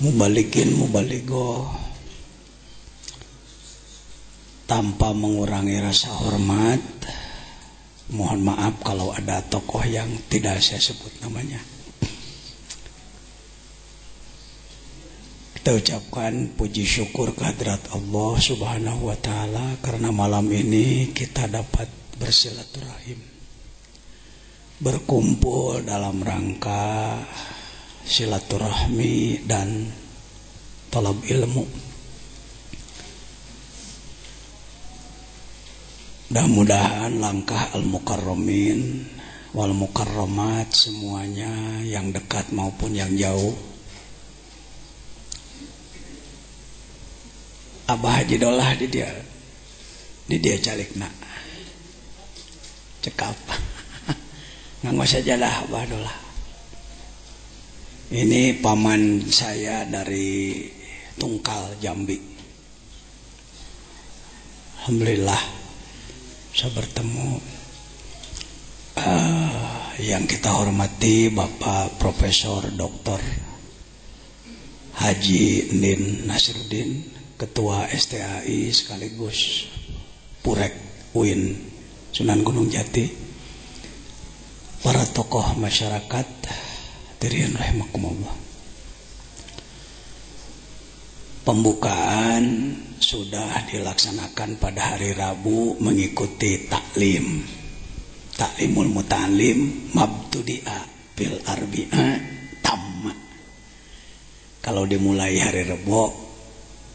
mubalikin mubaligo, tanpa mengurangi rasa hormat. Mohon maaf kalau ada tokoh yang tidak saya sebut namanya. Kita ucapkan puji syukur kehadirat Allah Subhanahu wa Ta'ala karena malam ini kita dapat bersilaturahim, berkumpul dalam rangka silaturahmi dan talab ilmu. Mudah-mudahan langkah al-mukarramin wal mukarramat semuanya yang dekat maupun yang jauh. Abah Haji Dolah di dia calikna cekap nganggo saja lah Abah Dolah. Ini paman saya dari Tungkal Jambi. Alhamdulillah saya bertemu yang kita hormati Bapak Profesor Dr. Haji Nin Nasruddin, Ketua STAI sekaligus Purek UIN Sunan Gunung Jati, para tokoh masyarakat hadirin rahimakumullah. Pembukaan sudah dilaksanakan pada hari Rabu mengikuti taklimul muta'alim mabtudi'a bil arbi'a tamma. Kalau dimulai hari Rabu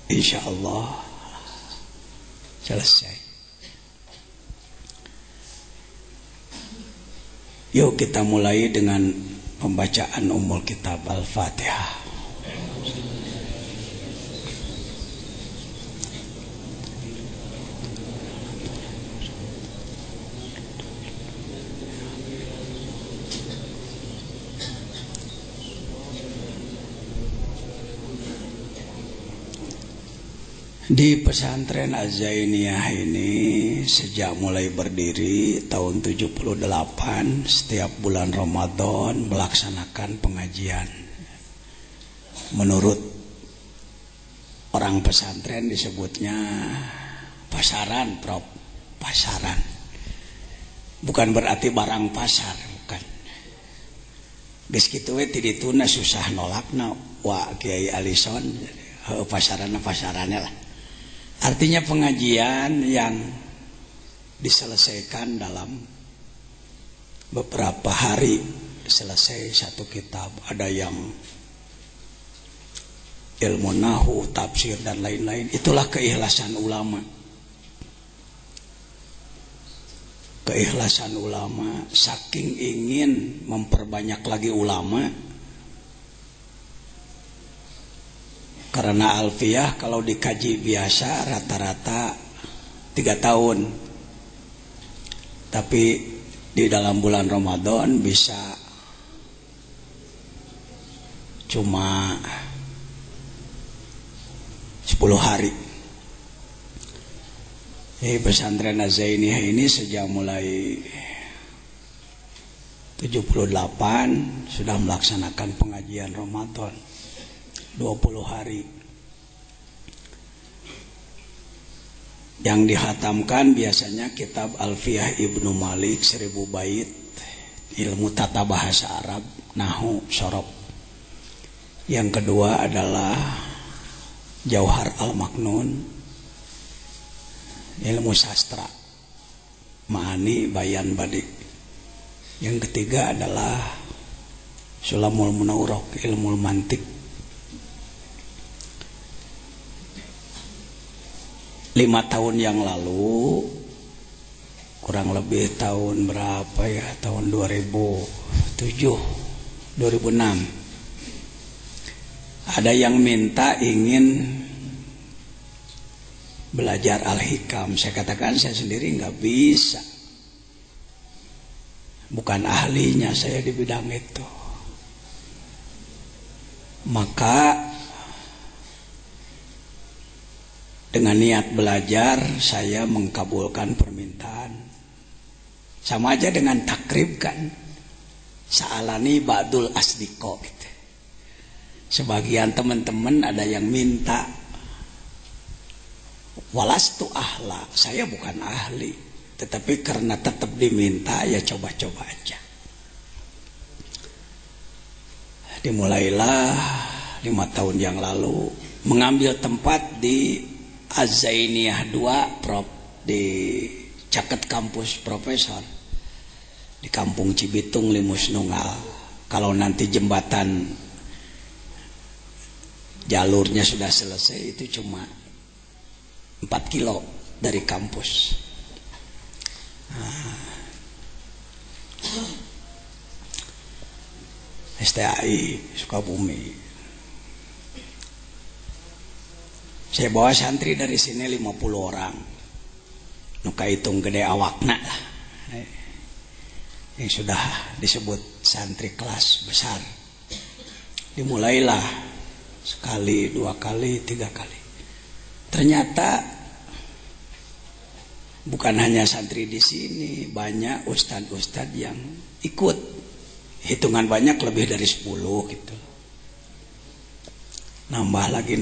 insyaallah selesai. Yuk kita mulai dengan pembacaan Ummul Kitab Al-Fatihah. Di pesantren Az-Zainiyah ini sejak mulai berdiri tahun 78 setiap bulan Ramadan melaksanakan pengajian. Menurut orang pesantren disebutnya pasaran, Prof. Pasaran. Bukan berarti barang pasar, bukan. Geus kitu we ti dituna susah nolakna wa Kiai Alison. Pasarannya lah. Artinya pengajian yang diselesaikan dalam beberapa hari selesai satu kitab. Ada yang ilmu nahu, tafsir dan lain-lain. Itulah keikhlasan ulama. Keikhlasan ulama saking ingin memperbanyak lagi ulama. Karena alfiyah kalau dikaji biasa rata-rata 3 tahun. Tapi di dalam bulan Ramadan bisa cuma 10 hari. Pesantren Az-Zainiyah ini sejak mulai 78 sudah melaksanakan pengajian Ramadan 20 hari. Yang dihatamkan biasanya kitab Alfiyah Ibnu Malik 1000 bait, ilmu tata bahasa Arab, nahu, sorob. Yang kedua adalah Jauhar Al-Maknun, ilmu sastra, Ma'ani, Bayan, Badik. Yang ketiga adalah Sulamul Munawwarok, ilmu mantik. 5 tahun yang lalu, kurang lebih tahun berapa ya, tahun 2007, 2006, ada yang minta ingin belajar Al-Hikam. Saya katakan saya sendiri nggak bisa, bukan ahlinya saya di bidang itu. Maka dengan niat belajar saya mengkabulkan permintaan. Sama aja dengan takrib kan. Sa'alani ba'dul asdiqo gitu. Sebagian teman-teman ada yang minta, walastu ahla, saya bukan ahli, tetapi karena tetap diminta ya coba-coba aja. Dimulailah 5 tahun yang lalu mengambil tempat di Az-Zainiyah 2 Prop, di Caket Kampus Profesor di Kampung Cibitung Limus Nunggal. Kalau nanti jembatan jalurnya sudah selesai, itu cuma 4 kilo dari kampus. STAI Sukabumi. Saya bawa santri dari sini 50 orang. Nuka hitung gede awakna lah. Yang sudah disebut santri kelas besar. Dimulailah sekali, 2 kali, 3 kali. Ternyata bukan hanya santri di sini, banyak ustadz-ustadz yang ikut. Hitungan banyak lebih dari 10 gitu. Nambah lagi.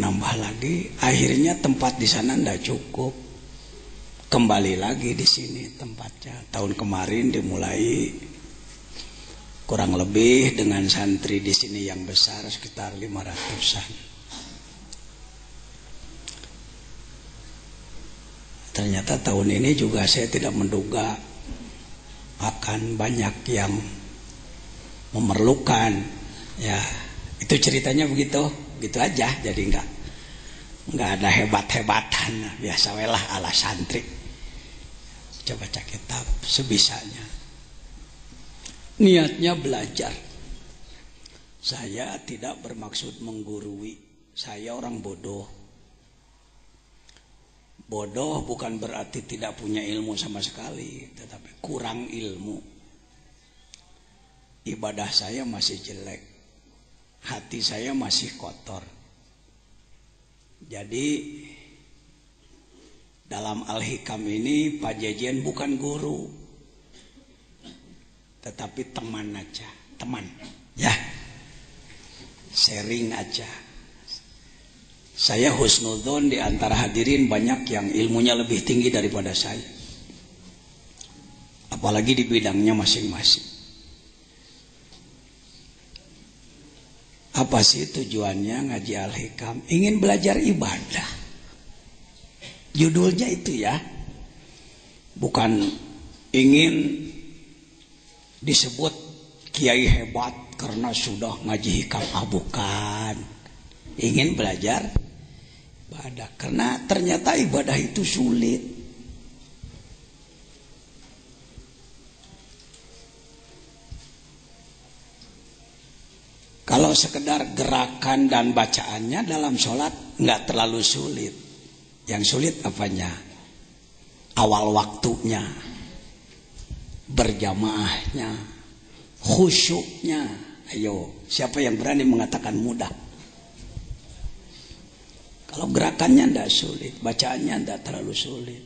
Akhirnya tempat di sana ndak cukup. Kembali lagi di sini tempatnya. Tahun kemarin dimulai kurang lebih dengan santri di sini yang besar sekitar 500-an. Ternyata tahun ini juga saya tidak menduga akan banyak yang memerlukan. Ya, itu ceritanya begitu aja. Jadi nggak ada hebat-hebatan, biasa welah ala santri. Coba baca kitab sebisanya. Niatnya belajar. Saya tidak bermaksud menggurui. Saya orang bodoh. Bodoh bukan berarti tidak punya ilmu sama sekali, tetapi kurang ilmu. Ibadah saya masih jelek. Hati saya masih kotor. Jadi dalam Al-Hikam ini Pak Jejen bukan guru, tetapi teman aja, teman, ya, sharing aja. Saya husnudzon di antara hadirin banyak yang ilmunya lebih tinggi daripada saya, apalagi di bidangnya masing-masing. Apa sih tujuannya ngaji Al-Hikam? Ingin belajar ibadah. Judulnya itu ya, bukan ingin disebut kiai hebat karena sudah ngaji hikam, bukan. Ingin belajar ibadah karena ternyata ibadah itu sulit. Kalau sekedar gerakan dan bacaannya dalam sholat nggak terlalu sulit. Yang sulit apanya? Awal waktunya, berjamaahnya, khusyuknya. Ayo, siapa yang berani mengatakan mudah? Kalau gerakannya tidak sulit, bacaannya tidak terlalu sulit.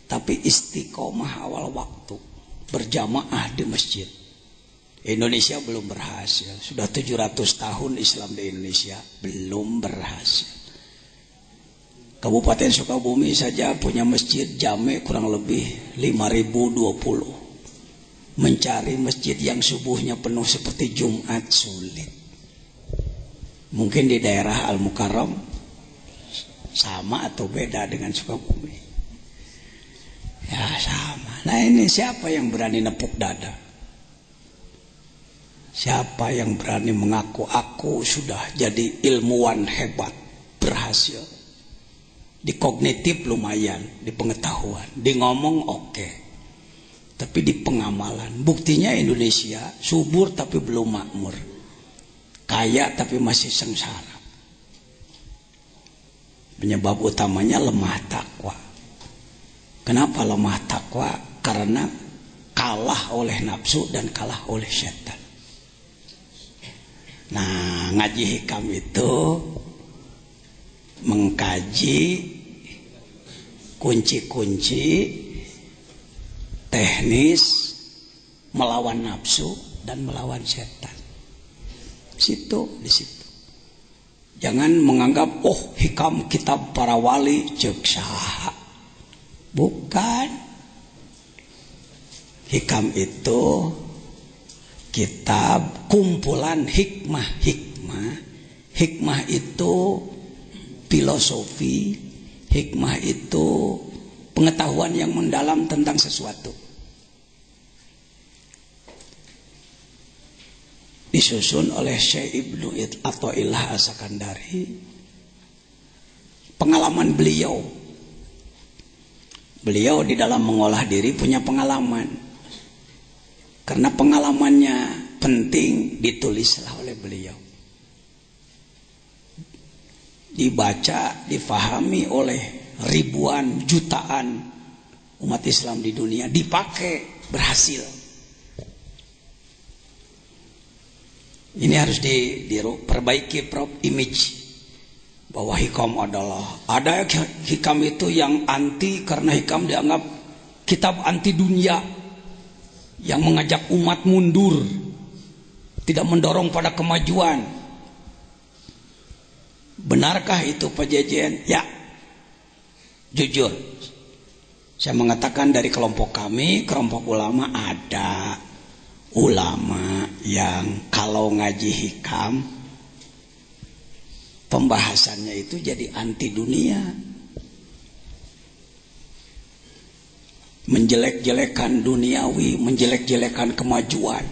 Tapi istiqomah awal waktu, berjamaah di masjid. Indonesia belum berhasil. Sudah 700 tahun Islam di Indonesia, belum berhasil. Kabupaten Sukabumi saja punya masjid jame kurang lebih 5.020. Mencari masjid yang subuhnya penuh seperti Jumat sulit. Mungkin di daerah Al-Mukarram sama atau beda dengan Sukabumi? Ya sama. Nah ini siapa yang berani nepuk dada? Siapa yang berani mengaku aku sudah jadi ilmuwan hebat, berhasil? Di kognitif lumayan, di pengetahuan, di ngomong oke. Tapi di pengamalan, buktinya Indonesia subur tapi belum makmur. Kaya tapi masih sengsara. Penyebab utamanya lemah takwa. Kenapa lemah takwa? Karena kalah oleh nafsu dan kalah oleh setan. Nah, ngaji hikam itu mengkaji kunci-kunci teknis melawan nafsu dan melawan setan. Di situ. Jangan menganggap hikam kitab para wali ceuk saha. Bukan. Hikam itu kitab kumpulan hikmah-hikmah. Hikmah itu filosofi, hikmah itu pengetahuan yang mendalam tentang sesuatu. Disusun oleh Syekh Ibnu Athaillah As-Sakandari. Pengalaman beliau di dalam mengolah diri punya pengalaman. Karena pengalamannya penting, ditulislah oleh beliau. Dibaca, difahami oleh ribuan, jutaan umat Islam di dunia, dipakai, berhasil. Ini harus diperbaiki image bahwa hikam ada hikam itu yang anti karena hikam dianggap kitab anti dunia yang mengajak umat mundur, tidak mendorong pada kemajuan. Benarkah itu Pak Jejen? Ya, jujur saya mengatakan dari kelompok kami, kelompok ulama, ada ulama yang kalau ngaji hikam pembahasannya itu jadi anti dunia, menjelek-jelekan duniawi, menjelek-jelekan kemajuan.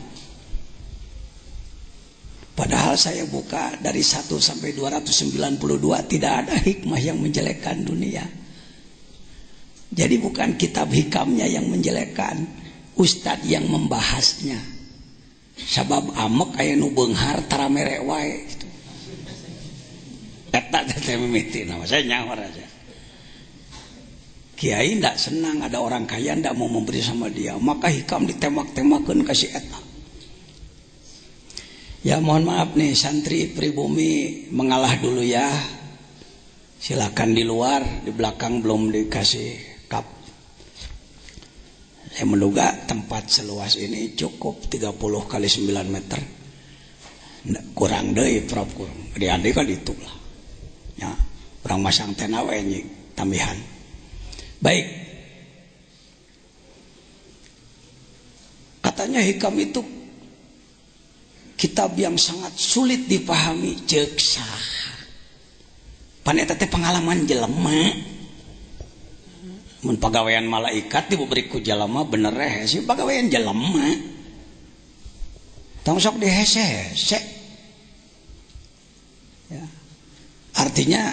Padahal saya buka dari 1 sampai 292 tidak ada hikmah yang menjelekkan dunia. Jadi bukan kitab hikamnya yang menjelekkan, ustadz yang membahasnya. Sabab amek aya nu beunghar tara mere wae gitu. Eta teh mimiti nama saya nyawar aja. Kiai ndak senang ada orang kaya ndak mau memberi sama dia, maka hikam ditembak-tembakeun ka si eta. Ya mohon maaf nih santri pribumi mengalah dulu ya. Silakan di luar, di belakang belum dikasih kap. Saya menduga tempat seluas ini cukup 30 kali 9 meter. Kurang deh, Prof, kurang. Di kan itu lah. Ya, kurang masang tena we tambihan. Baik. Katanya hikam itu kitab yang sangat sulit dipahami, ceuk saha. Pan eta teh pengalaman jelema. Mun pagawean malaikat diberi ku jalema bener hese pagawean jelema. Tong sok dihese-hese. Ya. Artinya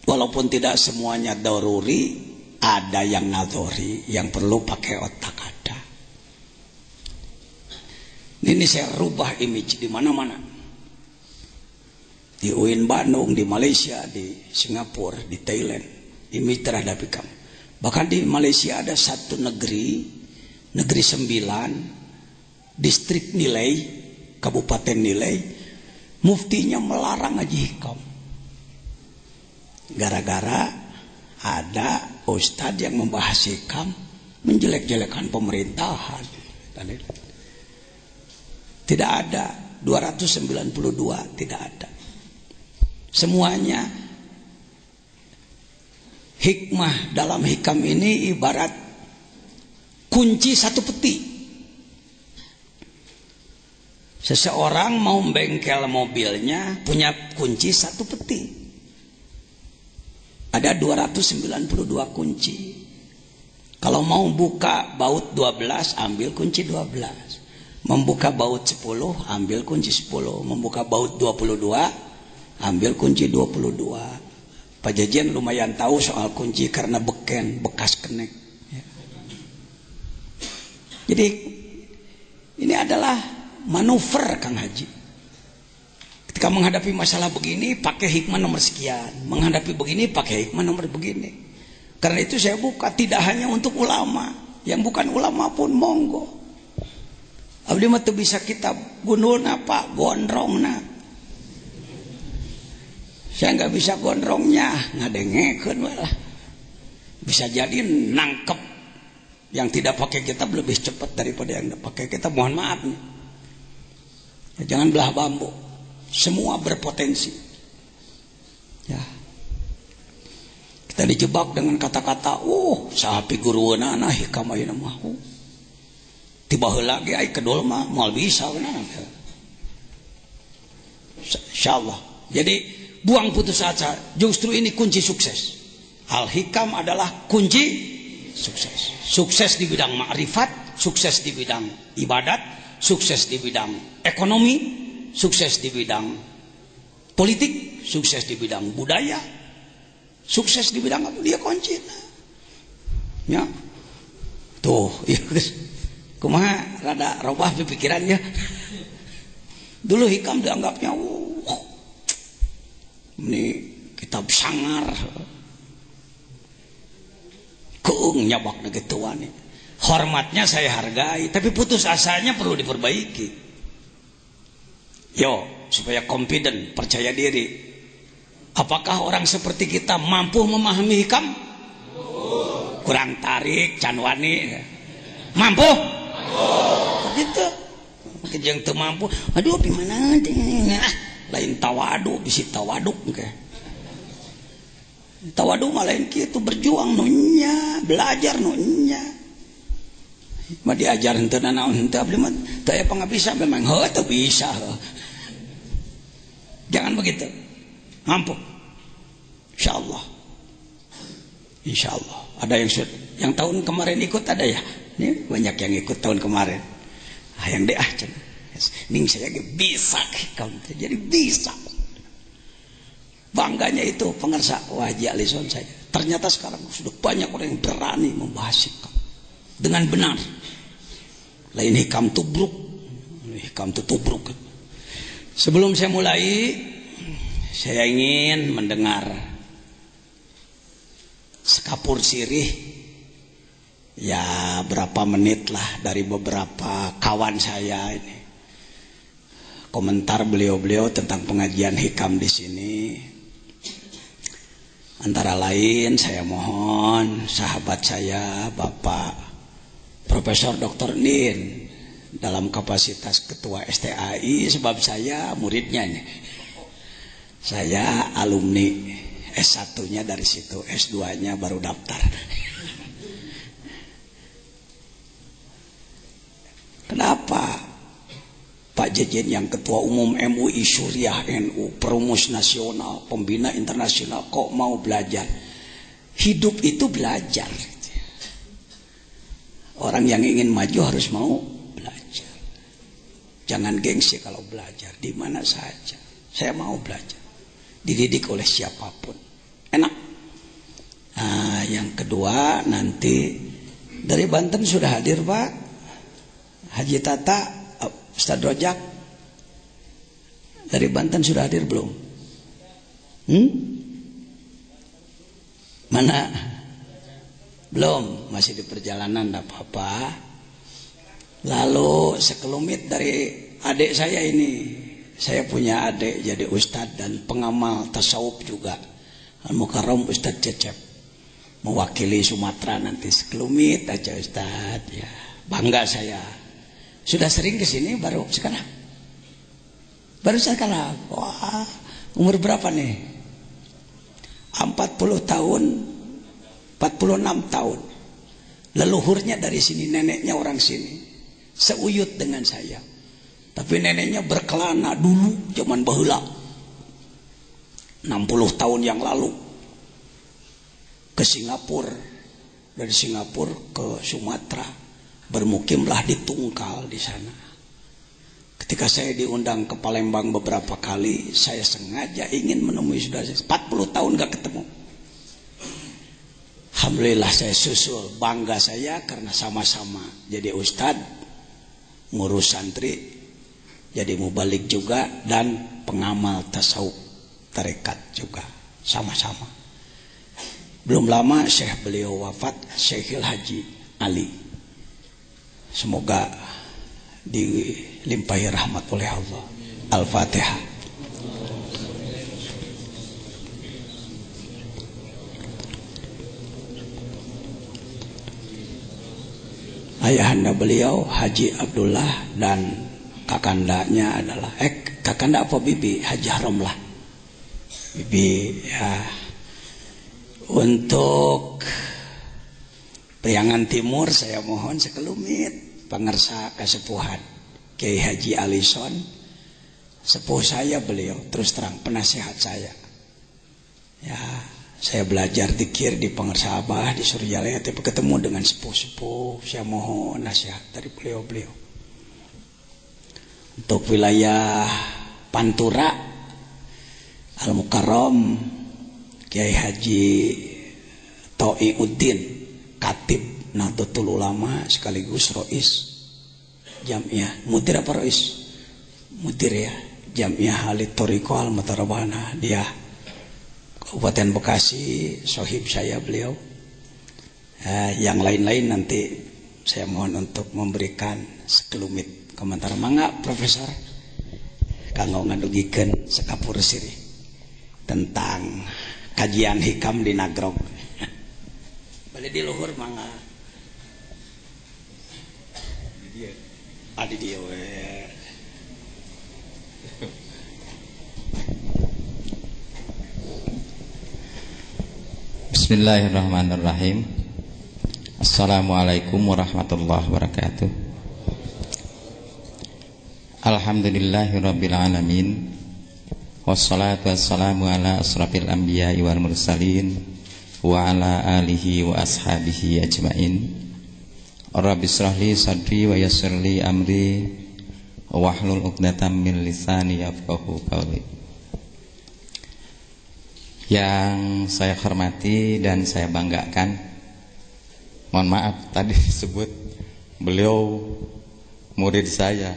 walaupun tidak semuanya daruri, ada yang nadhori yang perlu pakai otak ada. Ini saya rubah image di mana-mana. Di UIN Bandung, di Malaysia, di Singapura, di Thailand, image terhadap hikam. Bahkan di Malaysia ada satu negeri 9, distrik Nilai, kabupaten Nilai, muftinya melarang ngaji hikam. Gara-gara ada ustadz yang membahas hikam, menjelek-jelekan pemerintahan. Tidak ada 292, tidak ada. Semuanya hikmah dalam hikam ini ibarat kunci satu peti. Seseorang mau bengkel mobilnya punya kunci satu peti. Ada 292 kunci. Kalau mau buka baut 12 ambil kunci 12. Membuka baut 10 ambil kunci 10. Membuka baut 22 ambil kunci 22. Pak Jejen lumayan tahu soal kunci karena beken, bekas kenek. Ya. Jadi ini adalah manuver Kang Haji. Ketika menghadapi masalah begini pakai hikmah nomor sekian, menghadapi begini pakai hikmah nomor begini. Karena itu saya buka tidak hanya untuk ulama, yang bukan ulama pun monggo. Abdi mah teu bisa kitab gundulna Pak, gondrongna. Saya nggak bisa gondrongnya, ngadengekeun we lah. Bisa jadi nangkep yang tidak pakai kitab lebih cepat daripada yang pakai kitab. Mohon maaf nih. Ya, jangan belah bambu. Semua berpotensi. Ya. Kita dijebak dengan kata-kata, sahapi guruana nah hikam ayeuna mah. Tiba heula ge ai kedul mah moal bisa benar. Insyaallah. Jadi buang putus asa, justru ini kunci sukses. Al-hikam adalah kunci sukses. Sukses di bidang ma'rifat, sukses di bidang ibadat, sukses di bidang ekonomi, sukses di bidang politik, sukses di bidang budaya, sukses di bidang apa dia kunci. Ya. Tuh, ya. Kumaha rada robah pikirannya. Dulu hikam dianggapnya ini kitab sangar. Keung nyabak negituan. Hormatnya saya hargai, tapi putus asanya perlu diperbaiki. Yo, supaya confident, percaya diri. Apakah orang seperti kita mampu memahami hikam? Kurang tarik, canwani. Mampu? Begitu. Yang teu mampu, aduh gimana lain tawadu, bisi tawaduk ke. Tawadu mah lain kitu, berjuang nunya, belajar nunya. Mah diajar henteu naon henteu abdi mah teu aya pangabisa memang heuh teu bisa. Jangan begitu. Mampu. Insyaallah. Insyaallah. Ada yang tahun kemarin ikut ada ya? Ini banyak yang ikut tahun kemarin. Hayang deh cenah. Ning saya bisa hikam, jadi bisa. Bangganya itu pengersa wajah lison saya. Ternyata sekarang sudah banyak orang yang berani membahas hikam dengan benar. Lain hikam tubruk, hikam tubruk. Sebelum saya mulai, saya ingin mendengar sekapur sirih, ya berapa menit lah dari beberapa kawan saya ini. Komentar beliau-beliau tentang pengajian hikam di sini. Antara lain saya mohon sahabat saya Bapak Profesor Dr. Nin dalam kapasitas Ketua STAI, sebab saya muridnya nih. Saya alumni S1-nya dari situ, S2-nya baru daftar. Kenapa Pak Jejen yang Ketua Umum MUI Suriah NU, perumus nasional, pembina internasional kok mau belajar? Hidup itu belajar. Orang yang ingin maju harus mau belajar. Jangan gengsi kalau belajar di mana saja. Saya mau belajar. Dididik oleh siapapun. Enak. Nah, yang kedua nanti dari Banten sudah hadir Pak Haji Tata, Ustaz Rojak. Dari Banten sudah hadir belum? Mana? Belum, masih di perjalanan, tidak apa-apa. Lalu sekelumit dari adik saya ini. Saya punya adik jadi ustadz dan pengamal tasawuf juga. Al-Mukarram Ustadz Cecep. Mewakili Sumatera nanti. Sekelumit aja ustadz. Ya, bangga saya. Sudah sering ke sini baru sekarang? Baru sekarang. Wah, umur berapa nih? 40 tahun, 46 tahun. Leluhurnya dari sini, neneknya orang sini. Seuyut dengan saya. Tapi neneknya berkelana dulu zaman baheula. 60 tahun yang lalu. Ke Singapura. Dari Singapura ke Sumatera. Bermukimlah di Tungkal di sana. Ketika saya diundang ke Palembang beberapa kali, saya sengaja ingin menemui saudara saya. 40 tahun gak ketemu. Alhamdulillah saya susul, bangga saya karena sama-sama jadi ustadz, ngurus santri, jadi mubalik juga, dan pengamal tasawuf tarekat juga sama-sama. Belum lama Syekh beliau wafat, Syekhil Haji Ali. Semoga dilimpahi rahmat oleh Allah. Al-Fatihah. Ayahanda beliau Haji Abdullah dan kakandanya adalah kakanda apa bibi? Haji Harom lah. Bibi ya. Untuk Priangan Timur saya mohon sekelumit pangersa kasepuhan Kiai Haji Alison, sepuh saya beliau, terus terang penasihat saya. Ya, saya belajar zikir di Pangersa Abah di Surjalaya, tapi ketemu dengan sepuh-sepuh, saya mohon nasihat dari beliau-beliau. Untuk wilayah Pantura Al-Mukarram Kiai Haji To'iuddin, Katib Nahdlatul Ulama sekaligus Rois Jamiah, mudir apa Rois? Mudir ya, Jamiah Halid Thoriqah Al-Mutarabana, dia Kabupaten Bekasi, sohib saya beliau. Yang lain-lain nanti saya mohon untuk memberikan sekelumit komentar. Mangga Profesor kanggo ngadugikeun sekapur siri tentang kajian hikam di Nagrog. Balik di luhur mangga. Adi dia we. Bismillahirrahmanirrahim. Assalamualaikum warahmatullahi wabarakatuh. Alhamdulillahirabbil alamin. Wassalatu wassalamu ala asrafil anbiya'i wal mursalin wa ala alihi wa ashabihi ajmain. Rabbi shrahli sadri wa yassirli amri wahlul 'uqdatam min lisani yafqahu qawli. Yang saya hormati dan saya banggakan, mohon maaf tadi disebut beliau murid saya,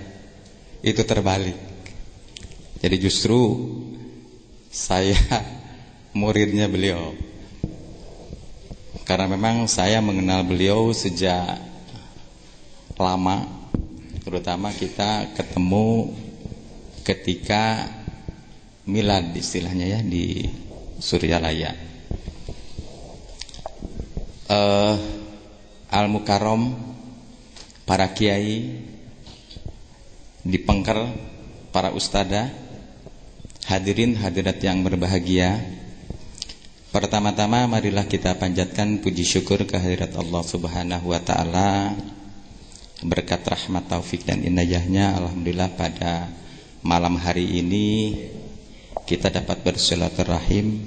itu terbalik. Jadi justru saya muridnya beliau, karena memang saya mengenal beliau sejak lama, terutama kita ketemu ketika milad istilahnya ya di Surjalaya. Al-Mukarram, para kiai di Pengker, para ustadzah, hadirin hadirat yang berbahagia. Pertama-tama marilah kita panjatkan puji syukur kehadirat Allah Subhanahu wa taala. Berkat rahmat taufik dan inayahnya, alhamdulillah pada malam hari ini kita dapat bersilaturahim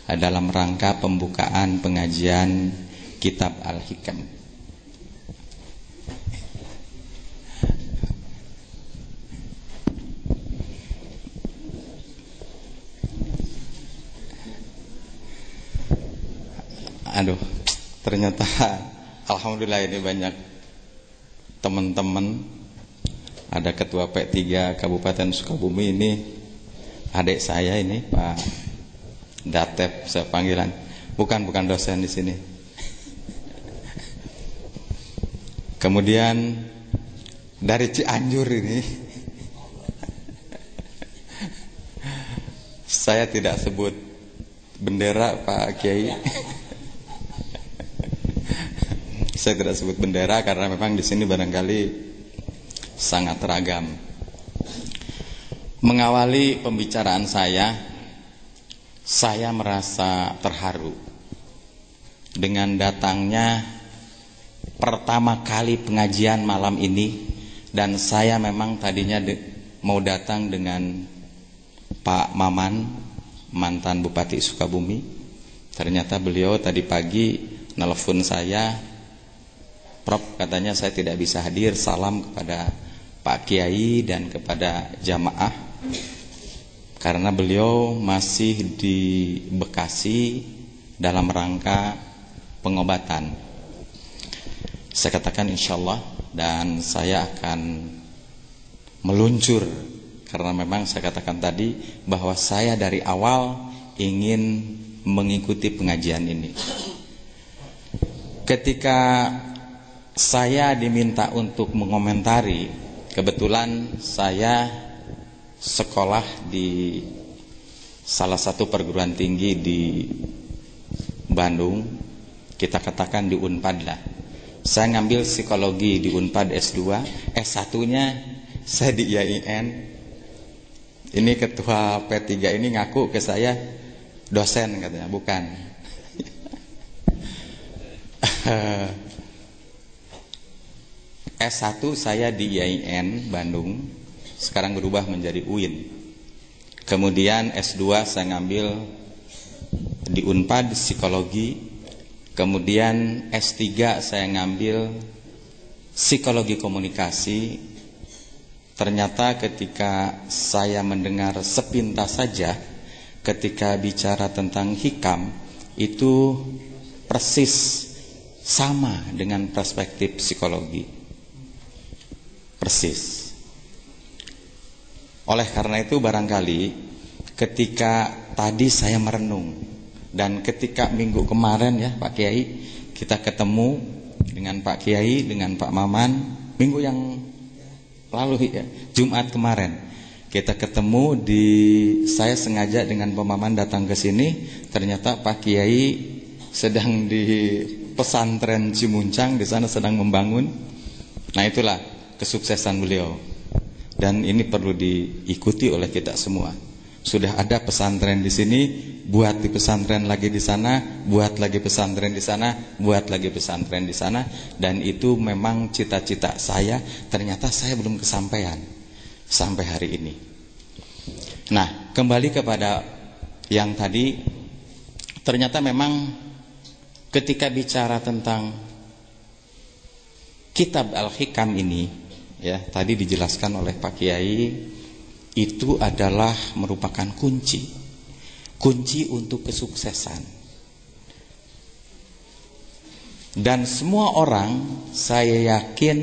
dalam rangka pembukaan pengajian Kitab Al-Hikam. Aduh, ternyata alhamdulillah ini banyak teman-teman. Ada ketua P3 Kabupaten Sukabumi ini, adik saya ini Pak Datep, saya panggilan. Bukan dosen di sini. Kemudian dari Cianjur ini, saya tidak sebut bendera Pak Kiai. Saya tidak sebut bendera karena memang di sini barangkali sangat ragam. Mengawali pembicaraan saya merasa terharu dengan datangnya pertama kali pengajian malam ini, dan saya memang tadinya mau datang dengan Pak Maman, mantan Bupati Sukabumi. Ternyata beliau tadi pagi nelpon saya, Prof, katanya saya tidak bisa hadir, salam kepada Pak Kiai dan kepada jamaah, karena beliau masih di Bekasi dalam rangka pengobatan. Saya katakan insyaallah, dan saya akan meluncur, karena memang saya katakan tadi bahwa saya dari awal ingin mengikuti pengajian ini. Ketika saya diminta untuk mengomentari, kebetulan saya sekolah di salah satu perguruan tinggi di Bandung, kita katakan di Unpad lah. Saya ngambil psikologi di Unpad S2, S1-nya saya di IAIN. Ini ketua P3 ini ngaku ke saya dosen katanya, bukan. S1 saya di IAIN Bandung, sekarang berubah menjadi UIN. Kemudian S2 saya ngambil di Unpad psikologi. Kemudian S3 saya ngambil psikologi komunikasi. Ternyata ketika saya mendengar sepintas saja ketika bicara tentang hikam, itu persis sama dengan perspektif psikologi. Persis. Oleh karena itu barangkali ketika tadi saya merenung, dan ketika minggu kemarin ya Pak Kiai, kita ketemu dengan Pak Kiai, dengan Pak Maman, minggu yang lalu ya, Jumat kemarin kita ketemu di, saya sengaja dengan Pak Maman datang ke sini, ternyata Pak Kiai sedang di pesantren Cimuncang, di sana sedang membangun. Nah itulah kesuksesan beliau, dan ini perlu diikuti oleh kita semua. Sudah ada pesantren di sini, buat di pesantren lagi di sana, buat lagi pesantren di sana, buat lagi pesantren di sana, dan itu memang cita-cita saya. Ternyata saya belum kesampaian sampai hari ini. Nah, kembali kepada yang tadi, ternyata memang ketika bicara tentang kitab Al-Hikam ini, ya tadi dijelaskan oleh Pak Kiai, itu adalah merupakan kunci untuk kesuksesan. Dan semua orang, saya yakin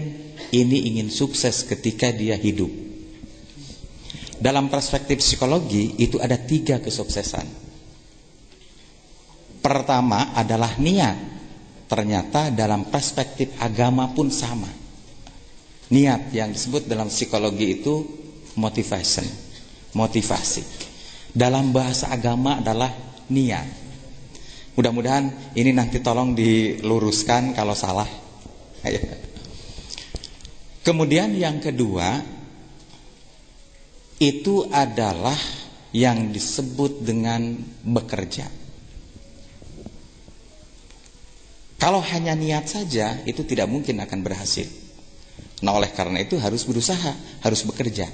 ini ingin sukses ketika dia hidup. Dalam perspektif psikologi itu ada 3 kesuksesan. Pertama adalah niat. Ternyata dalam perspektif agama pun sama. Niat yang disebut dalam psikologi itu motivasi. Dalam bahasa agama adalah niat. Mudah-mudahan ini nanti tolong diluruskan kalau salah. Kemudian yang kedua itu adalah yang disebut dengan bekerja. Kalau hanya niat saja itu tidak mungkin akan berhasil. Nah oleh karena itu harus berusaha, harus bekerja.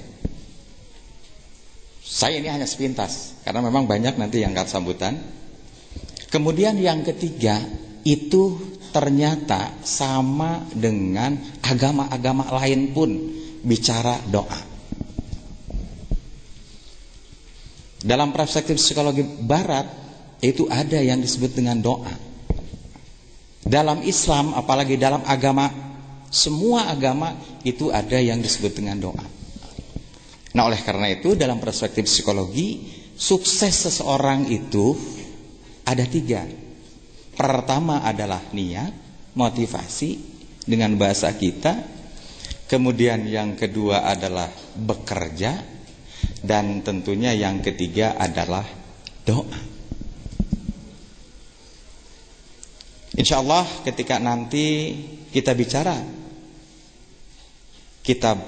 Saya ini hanya sepintas, karena memang banyak nanti yang angkat sambutan. Kemudian yang ketiga, itu ternyata sama dengan agama-agama lain pun bicara doa. Dalam perspektif psikologi barat, itu ada yang disebut dengan doa. Dalam Islam, apalagi dalam agama, semua agama itu ada yang disebut dengan doa. Nah oleh karena itu dalam perspektif psikologi, sukses seseorang itu ada 3. Pertama adalah niat, motivasi dengan bahasa kita. Kemudian yang kedua adalah bekerja. Dan tentunya yang ketiga adalah doa. Insya Allah ketika nanti kita bicara kitab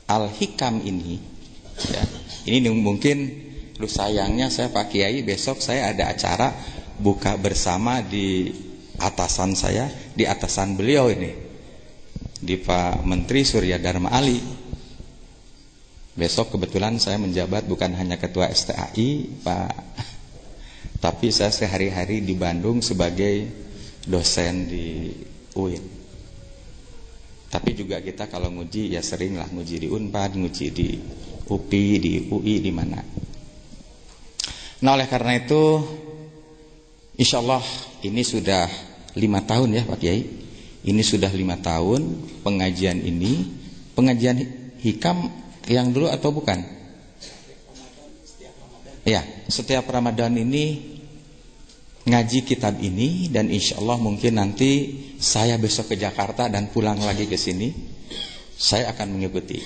Al-Hikam ini, ya, ini mungkin lu sayangnya saya Pak Kiai besok saya ada acara buka bersama di atasan saya, di atasan beliau ini, di Pak Menteri Surya Dharma Ali. Besok kebetulan saya menjabat bukan hanya ketua STAI Pak, tapi saya sehari-hari di Bandung sebagai dosen di UIN. Tapi juga kita kalau nguji ya sering lah nguji di Unpad, nguji di UPI, di UI, di mana. Nah oleh karena itu insya Allah ini sudah 5 tahun ya Pak Kiai. Ini sudah 5 tahun pengajian ini. Pengajian hikam yang dulu atau bukan? Ya, setiap Ramadan ini ngaji kitab ini, dan insya Allah mungkin nanti saya besok ke Jakarta dan pulang lagi ke sini, saya akan mengikuti.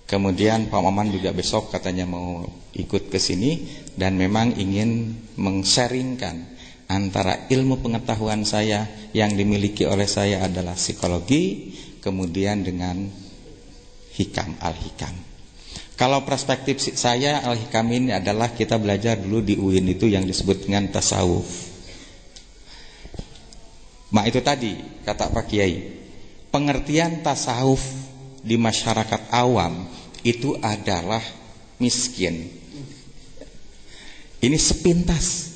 Kemudian Pak Maman juga besok katanya mau ikut ke sini, dan memang ingin meng-sharingkan antara ilmu pengetahuan saya yang dimiliki oleh saya adalah psikologi, kemudian dengan hikam, al-hikam. Kalau perspektif saya, kami ini adalah kita belajar dulu di UIN itu yang disebut dengan tasawuf. Itu tadi kata Pak Kiai, pengertian tasawuf di masyarakat awam itu adalah miskin. Ini sepintas.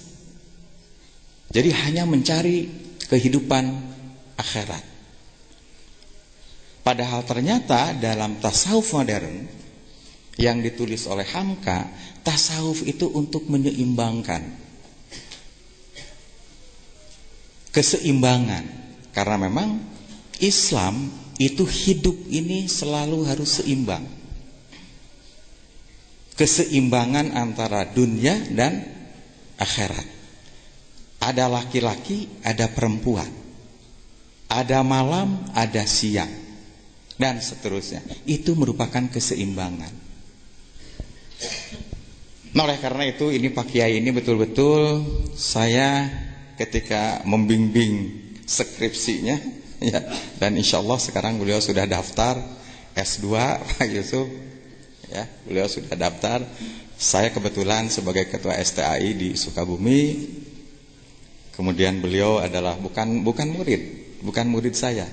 Jadi hanya mencari kehidupan akhirat. Padahal ternyata dalam tasawuf modern yang ditulis oleh Hamka, tasawuf itu untuk menyeimbangkan keseimbangan. Karena memang Islam itu hidup ini selalu harus seimbang. Keseimbangan antara dunia dan akhirat. Ada laki-laki, ada perempuan. Ada malam, ada siang. Dan seterusnya. Itu merupakan keseimbangan. Nah, oleh karena itu ini Pak Kiai ini betul-betul saya ketika membimbing skripsinya ya, dan insya Allah sekarang beliau sudah daftar S2 Pak Yusuf ya, beliau sudah daftar. Saya kebetulan sebagai ketua STAI di Sukabumi. Kemudian beliau adalah bukan murid saya,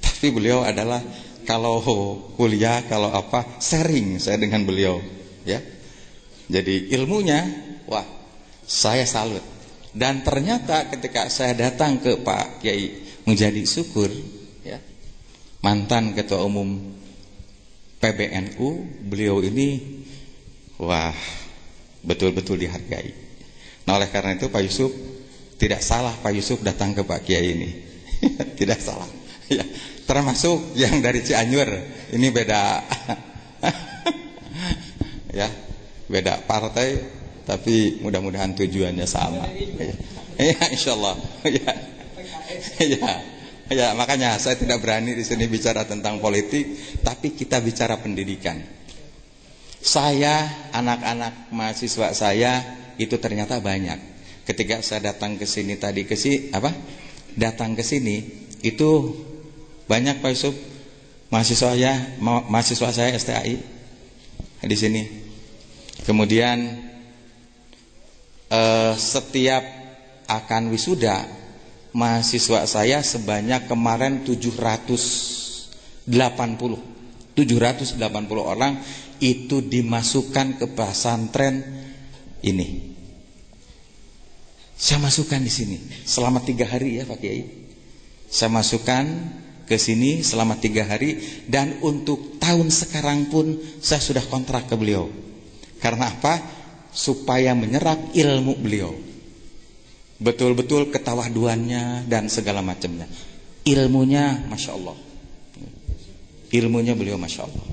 tapi beliau adalah kalau kuliah kalau apa sharing saya dengan beliau ya. Jadi ilmunya, wah, saya salut. Dan ternyata ketika saya datang ke Pak Kiai Mujadi Syukur, ya, mantan Ketua Umum PBNU, beliau ini, wah, betul-betul dihargai. Nah, oleh karena itu Pak Yusuf, tidak salah Pak Yusuf datang ke Pak Kiai ini, tidak salah. Ya, termasuk yang dari Cianjur, ini beda, ya. Beda partai, tapi mudah-mudahan tujuannya sama. Ya, insyaallah. Ya, makanya saya tidak berani di sini bicara tentang politik, tapi kita bicara pendidikan. Saya, anak-anak mahasiswa saya itu ternyata banyak. Ketika saya datang ke sini tadi datang ke sini itu banyak Pak Yusuf mahasiswa saya STAI di sini. Kemudian setiap akan wisuda mahasiswa saya sebanyak kemarin 780 orang itu dimasukkan ke pesantren ini. Saya masukkan di sini selama 3 hari ya Pak Kiai. Saya masukkan ke sini selama 3 hari dan untuk tahun sekarang pun saya sudah kontrak ke beliau. Karena apa? Supaya menyerap ilmu beliau. Betul-betul ketawaduannya dan segala macamnya. Ilmunya Masya Allah. Ilmunya beliau Masya Allah.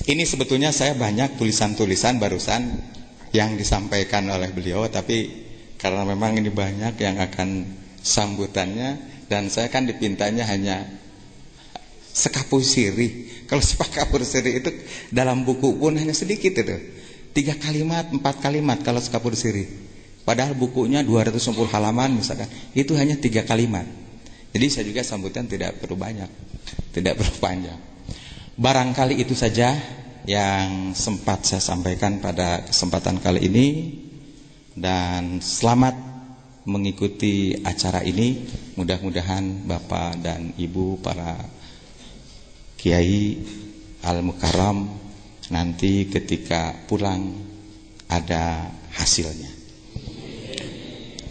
Ini sebetulnya saya banyak tulisan-tulisan barusan yang disampaikan oleh beliau. Tapi karena memang ini banyak yang akan sambutannya. Dan saya kan dipintanya hanya sekapur sirih. Kalau sekapur sirih itu dalam buku pun hanya sedikit itu. 3 kalimat, 4 kalimat kalau sekapur sirih. Padahal bukunya 210 halaman misalkan. Itu hanya 3 kalimat. Jadi saya juga sambutan tidak perlu banyak. Tidak perlu panjang. Barangkali itu saja yang sempat saya sampaikan pada kesempatan kali ini. Dan selamat mengikuti acara ini. Mudah-mudahan Bapak dan Ibu para Kiai Al-Mukarram nanti ketika pulang ada hasilnya.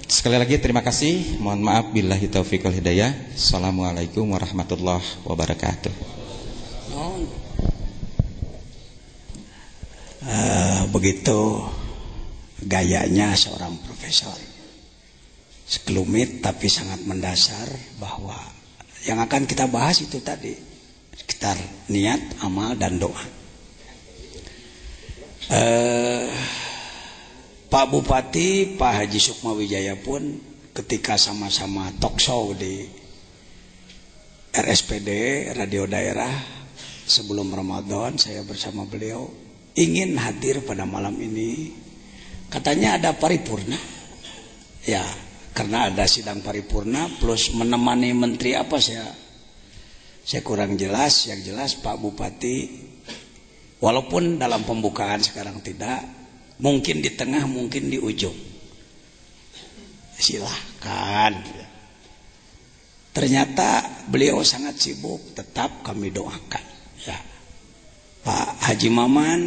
Sekali lagi terima kasih. Mohon maaf billahi taufiq wal hidayah. Assalamualaikum warahmatullahi wabarakatuh. Begitu gayanya seorang profesor. Sekelumit tapi sangat mendasar bahwa yang akan kita bahas itu tadi sekitar niat, amal, dan doa. Pak Bupati, Pak Haji Sukma Wijaya pun ketika sama-sama talk show di RSPD, Radio Daerah sebelum Ramadan, saya bersama beliau ingin hadir pada malam ini. Katanya ada paripurna. Ya, karena ada sidang paripurna plus menemani menteri apa saya kurang jelas. Yang jelas Pak Bupati Walaupun dalam pembukaan sekarang tidak, mungkin di tengah, mungkin di ujung. Silahkan. Ternyata beliau sangat sibuk, tetap kami doakan. Ya. Pak Haji Maman,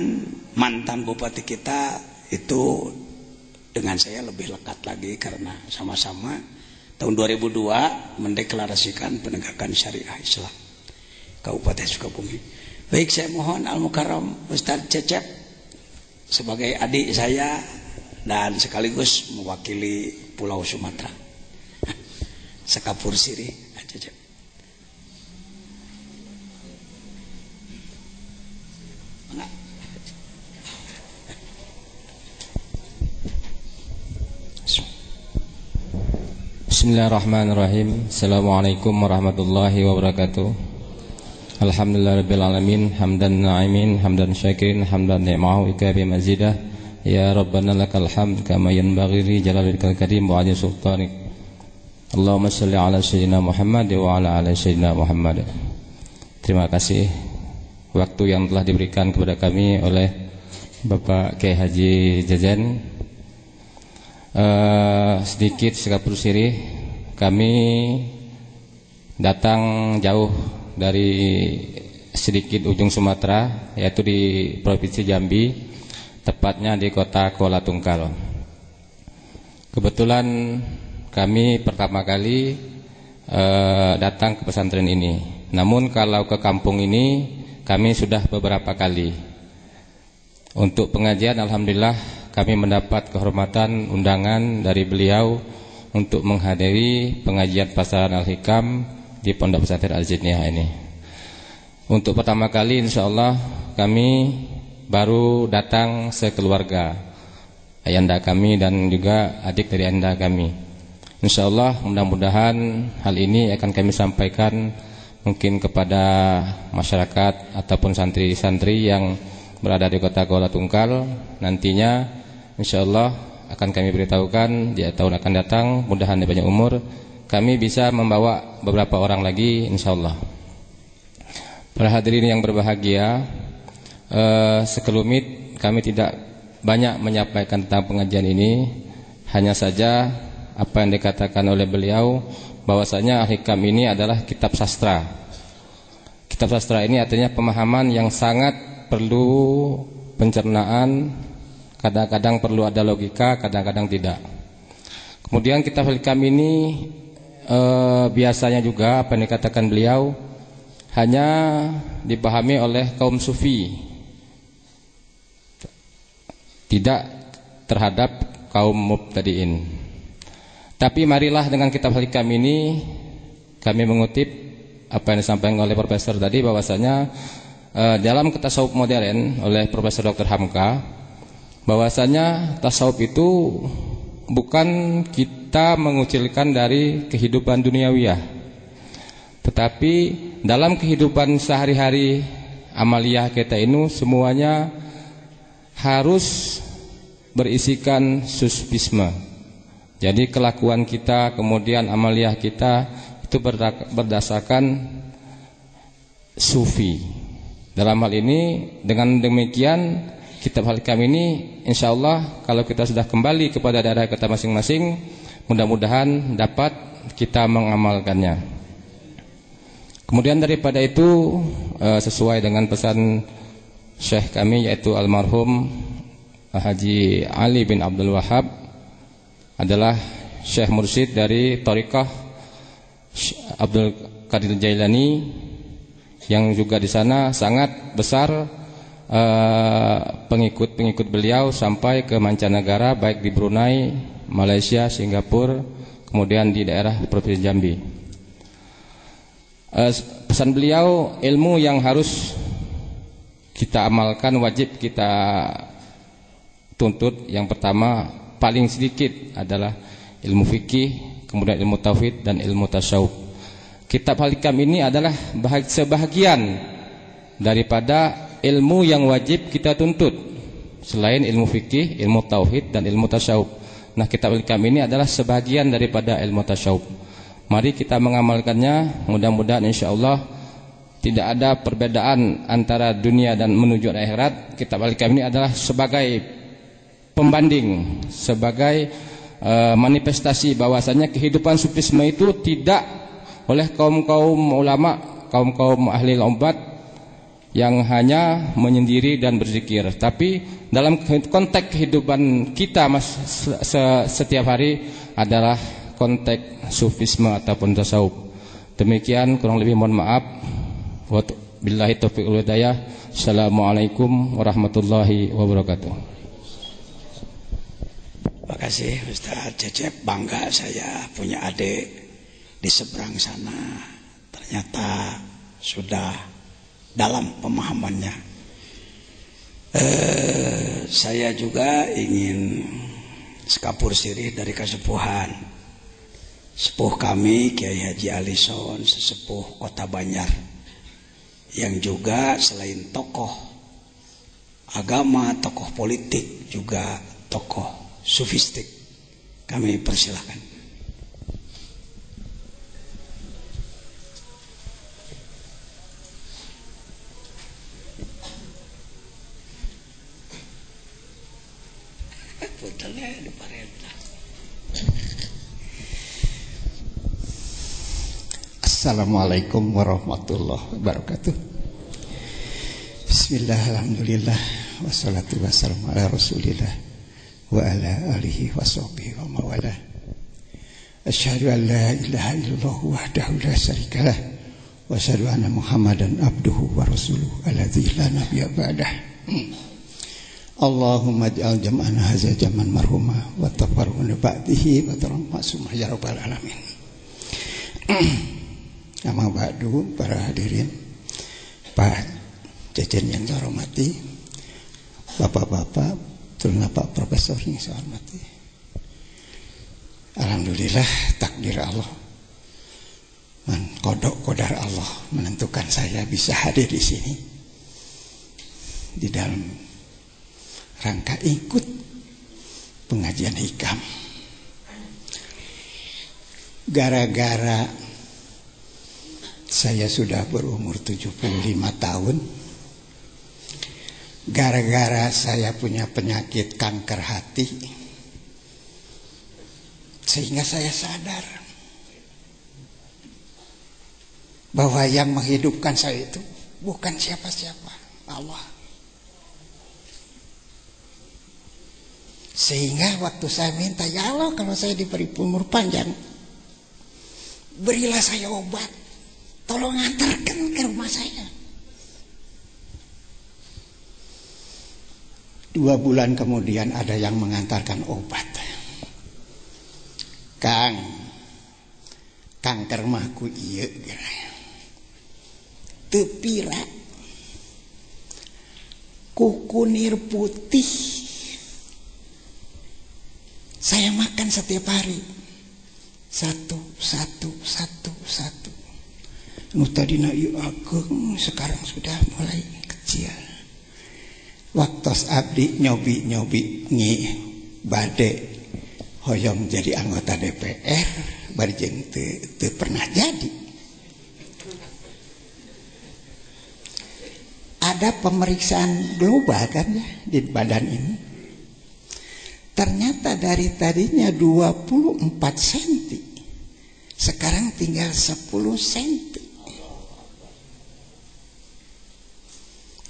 mantan bupati kita, itu dengan saya lebih lekat lagi karena sama-sama tahun 2002 mendeklarasikan penegakan syariah Islam Kabupaten Sukabumi. Baik, saya mohon Al-Mukarram Ustadz Cecep sebagai adik saya dan sekaligus mewakili Pulau Sumatera. Sekapur Siri, Cecep. Bismillahirrahmanirrahim. Assalamualaikum warahmatullahi wabarakatuh. Alhamdulillah rabbil alamin, hamdan na'imin, hamdan syakirin, hamdan ni'mahu ikabi mazidah. Ya Rabbana lakal hamd kama yanbaghi li jalalikal karim wa ajli sultanik. Allahumma shalli ala sayyidina Muhammad wa ala ali sayyidina Muhammad. Terima kasih waktu yang telah diberikan kepada kami oleh Bapak Kiai Haji Jajan. Sedikit sekapur sirih, kami datang jauh dari sedikit ujung Sumatera, yaitu di Provinsi Jambi, tepatnya di kota Kuala Tungkal. Kebetulan kami pertama kali datang ke pesantren ini. Namun kalau ke kampung ini kami sudah beberapa kali. Untuk pengajian alhamdulillah kami mendapat kehormatan undangan dari beliau untuk menghadiri pengajian Pasaran Al-Hikam di Pondok Pesantren Al-Zaitiyah ini. Untuk pertama kali insyaallah kami baru datang sekeluarga, ayahanda kami dan juga adik dari ayahanda kami. Insyaallah mudah-mudahan hal ini akan kami sampaikan mungkin kepada masyarakat ataupun santri-santri yang berada di kota Kuala Tungkal. Nantinya insyaallah akan kami beritahukan di tahun akan datang, mudah-mudahan banyak umur, kami bisa membawa beberapa orang lagi insyaallah. Para hadirin yang berbahagia, sekelumit kami tidak banyak menyampaikan tentang pengajian ini, hanya saja apa yang dikatakan oleh beliau bahwasanya Al-Hikam ini adalah kitab sastra. Kitab sastra ini artinya pemahaman yang sangat perlu pencernaan, kadang-kadang perlu ada logika, kadang-kadang tidak. Kemudian kitab Al-Hikam ini biasanya juga apa yang dikatakan beliau hanya dipahami oleh kaum sufi, tidak terhadap kaum mubtadiin. Tapi marilah dengan kitab Al-Hikam ini kami mengutip apa yang disampaikan oleh Profesor tadi, bahwasanya dalam tasawuf modern oleh Profesor Dr. Hamka, bahwasanya tasawuf itu bukan kita mengucilkan dari kehidupan duniawiyah, tetapi dalam kehidupan sehari-hari amaliyah kita ini semuanya harus berisikan suspisme. Jadi kelakuan kita, kemudian amaliyah kita itu berdasarkan sufi. Dalam hal ini dengan demikian kitab Al-Hikam ini insyaallah kalau kita sudah kembali kepada daerah kita masing-masing, mudah-mudahan dapat kita mengamalkannya. Kemudian daripada itu sesuai dengan pesan Syekh kami yaitu almarhum Haji Ali bin Abdul Wahab adalah Syekh Mursyid dari Thariqah Abdul Qadir Jailani, yang juga di sana sangat besar pengikut-pengikut beliau sampai ke mancanegara, baik di Brunei, Malaysia, Singapura, kemudian di daerah Provinsi Jambi. Pesan beliau, ilmu yang harus kita amalkan, wajib kita tuntut, yang pertama paling sedikit adalah ilmu fikih, kemudian ilmu tauhid dan ilmu tasawuf. Kitab Al-Hikam ini adalah sebahagian daripada ilmu yang wajib kita tuntut selain ilmu fikih, ilmu tauhid dan ilmu tasawuf. Nah, kitab Al-Hikam ini adalah sebahagian daripada ilmu tasawuf. Mari kita mengamalkannya, mudah-mudahan insyaallah tidak ada perbedaan antara dunia dan menuju akhirat. Kitab Al-Hikam ini adalah sebagai pembanding, sebagai manifestasi bahwasanya kehidupan sufisme itu tidak oleh kaum-kaum ulama, kaum-kaum ahli obat yang hanya menyendiri dan berzikir, tapi dalam konteks kehidupan kita setiap hari adalah konteks sufisme ataupun tasawuf. Demikian kurang lebih mohon maaf. Wabillahi taufiq wal hidayah. Assalamualaikum warahmatullahi wabarakatuh. Terima kasih Ustaz Cecep. Bangga saya punya adik di seberang sana. Ternyata sudah dalam pemahamannya. Saya juga ingin sekapur sirih dari kesepuhan. Sepuh kami Kiai Haji Alison, sesepuh Kota Banjar, yang juga selain tokoh agama, tokoh politik, juga tokoh sufistik. Kami persilahkan. Assalamualaikum warahmatullahi wabarakatuh. Bismillah, alhamdulillah, wassalatu wassalamu ala rasulillah wa ala alihi wa sahbihi wa mawalah. Asyhadu an la ilaha illallah wahdahu la syarikalah wa asyhadu anna Muhammadan abduhu wa rasuluhu alladzi la nabiyya ba'dah. Allahumma ij'al jam'ana hadza jam'an marhuma wa tafarruqna ba'dihi wa tarhamma ya rabbal alamin. Amma ba'du, para hadirin, Pak Cecen yang saya hormati, Bapak-bapak, terutama Pak Profesor yang saya hormati. Alhamdulillah, takdir Allah, kodar Allah menentukan saya bisa hadir di sini di dalam rangka ikut pengajian hikam. Gara-gara saya sudah berumur 75 tahun, gara-gara saya punya penyakit kanker hati, sehingga saya sadar bahwa yang menghidupkan saya itu bukan siapa-siapa, Allah. Sehingga waktu saya minta, ya Allah, kalau saya diberi umur panjang, berilah saya obat, tolong antarkan ke rumah saya. 2 bulan kemudian ada yang mengantarkan obat. Kang, kanker mahku iya tepira kukunir putih saya makan setiap hari satu. Tadina ieu ageng, sekarang sudah mulai kecil. Waktu abdi nyobi ngi bade hoyong jadi anggota DPR, barjeng teu pernah jadi. Ada pemeriksaan global kan ya di badan ini. Ternyata dari tadinya 24 cm, sekarang tinggal 10 cm.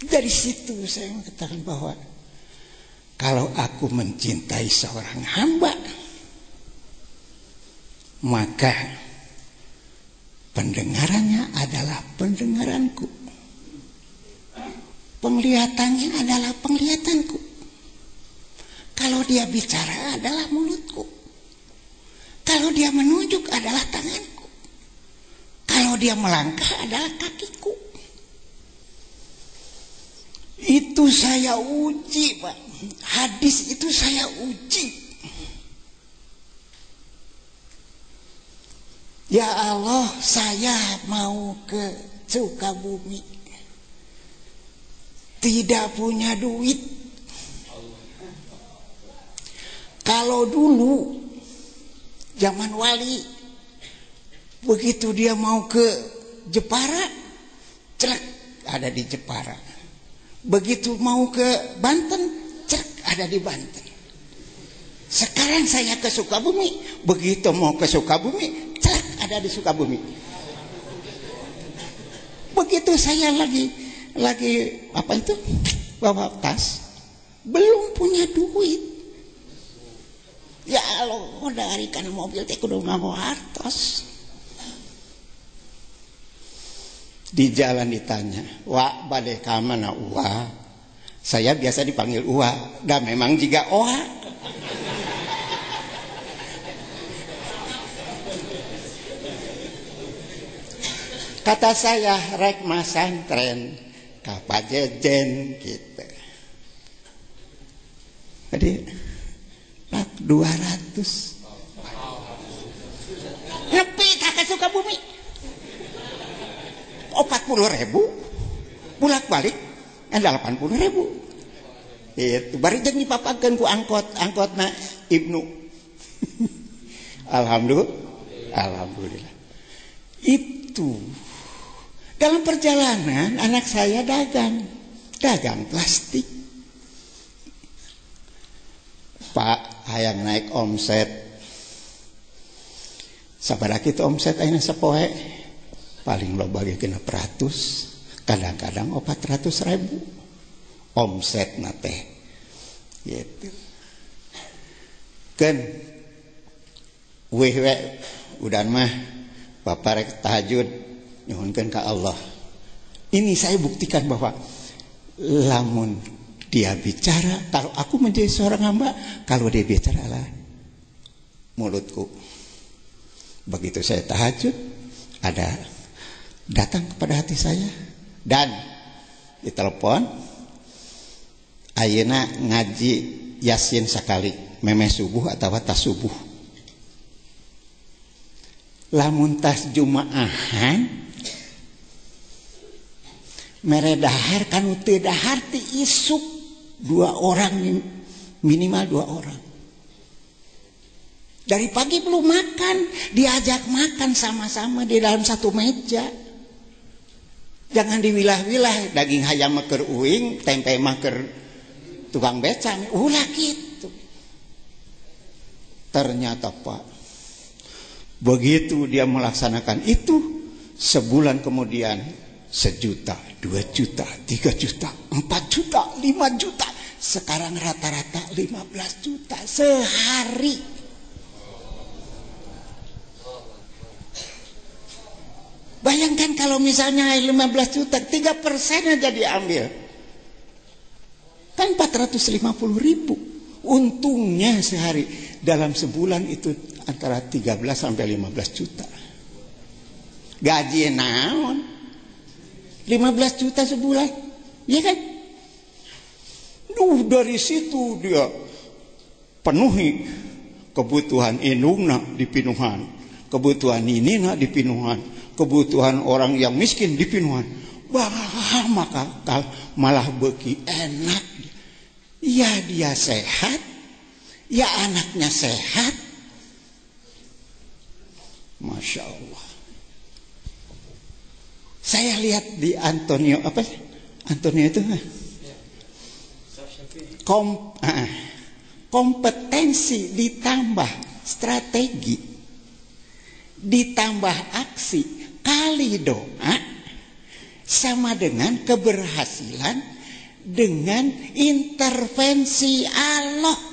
Dari situ saya mengatakan bahwa kalau aku mencintai seorang hamba, maka pendengarannya adalah pendengaranku, penglihatannya adalah penglihatanku, kalau dia bicara adalah mulutku, kalau dia menunjuk adalah tanganku, kalau dia melangkah adalah kakiku. Itu saya uji, Pak. Hadis itu saya uji. Ya Allah, saya mau ke Sukabumi, tidak punya duit. Kalau dulu zaman wali, begitu dia mau ke Jepara, ada di Jepara. Begitu mau ke Banten, cek ada di Banten. Sekarang saya ke Sukabumi, begitu mau ke Sukabumi, cek ada di Sukabumi. Begitu saya lagi apa itu, bawa tas, belum punya duit. Ya Allah, dari kan mobil teh kudu ngago hartos. Di jalan ditanya, "Wa bade ka mana?" "Uwa." Saya biasa dipanggil Uwa, dan memang juga Oha. Kata saya, "Rek masantren ka Pajejen," gitu. Jadi 200 nepi kakak Sukabumi 40.000 bulak balik 80.000 itu bari jeung dipapakeun ku angkotna Ibnu. Alhamdulillah. Itu dalam perjalanan anak saya dagang plastik. Pak, hayang naik omset. Sabaraha kitu omset ayeuna sapoe? Paling loba ge 600, kadang-kadang 400.000 omset na teh. Gitu. Kan we udan mah Bapak rek tahajud nyuhunkeun ka Allah. Ini saya buktikan bahwa lamun dia bicara, kalau aku menjadi seorang hamba, kalau dia bicara lah mulutku. Begitu saya tahajud, ada datang kepada hati saya dan ditelepon, ayeuna ngaji Yasin sakali, memeh subuh atau tas subuh. Lamun tas Jumaahan mere dahar kanu teu dahar ti isuk 2 orang, minimal 2 orang. Dari pagi belum makan, diajak makan sama-sama di dalam satu meja. Jangan diwilah-wilah, daging hayam mah keur uing, tempe mah keur tukang beca, ulah gitu. Ternyata Pak, begitu dia melaksanakan itu, sebulan kemudian 1 juta, 2 juta, 3 juta, 4 juta, 5 juta. Sekarang rata-rata 15 juta sehari. Bayangkan kalau misalnya 15 juta, 3% aja diambil. Kan 450.000. Untungnya sehari. Dalam sebulan itu antara 13 sampai 15 juta. Gaji naon? 15 juta sebulan. Iya kan? Dari situ dia penuhi kebutuhan indungna di Pinuhan, kebutuhan ninina di Pinuhan, kebutuhan orang yang miskin di Pinuhan. Wah, maka malah beki enak. Ya dia sehat, ya anaknya sehat. Masya Allah. Saya lihat di Antonio itu kompetensi ditambah strategi ditambah aksi kali doa sama dengan keberhasilan dengan intervensi Allah.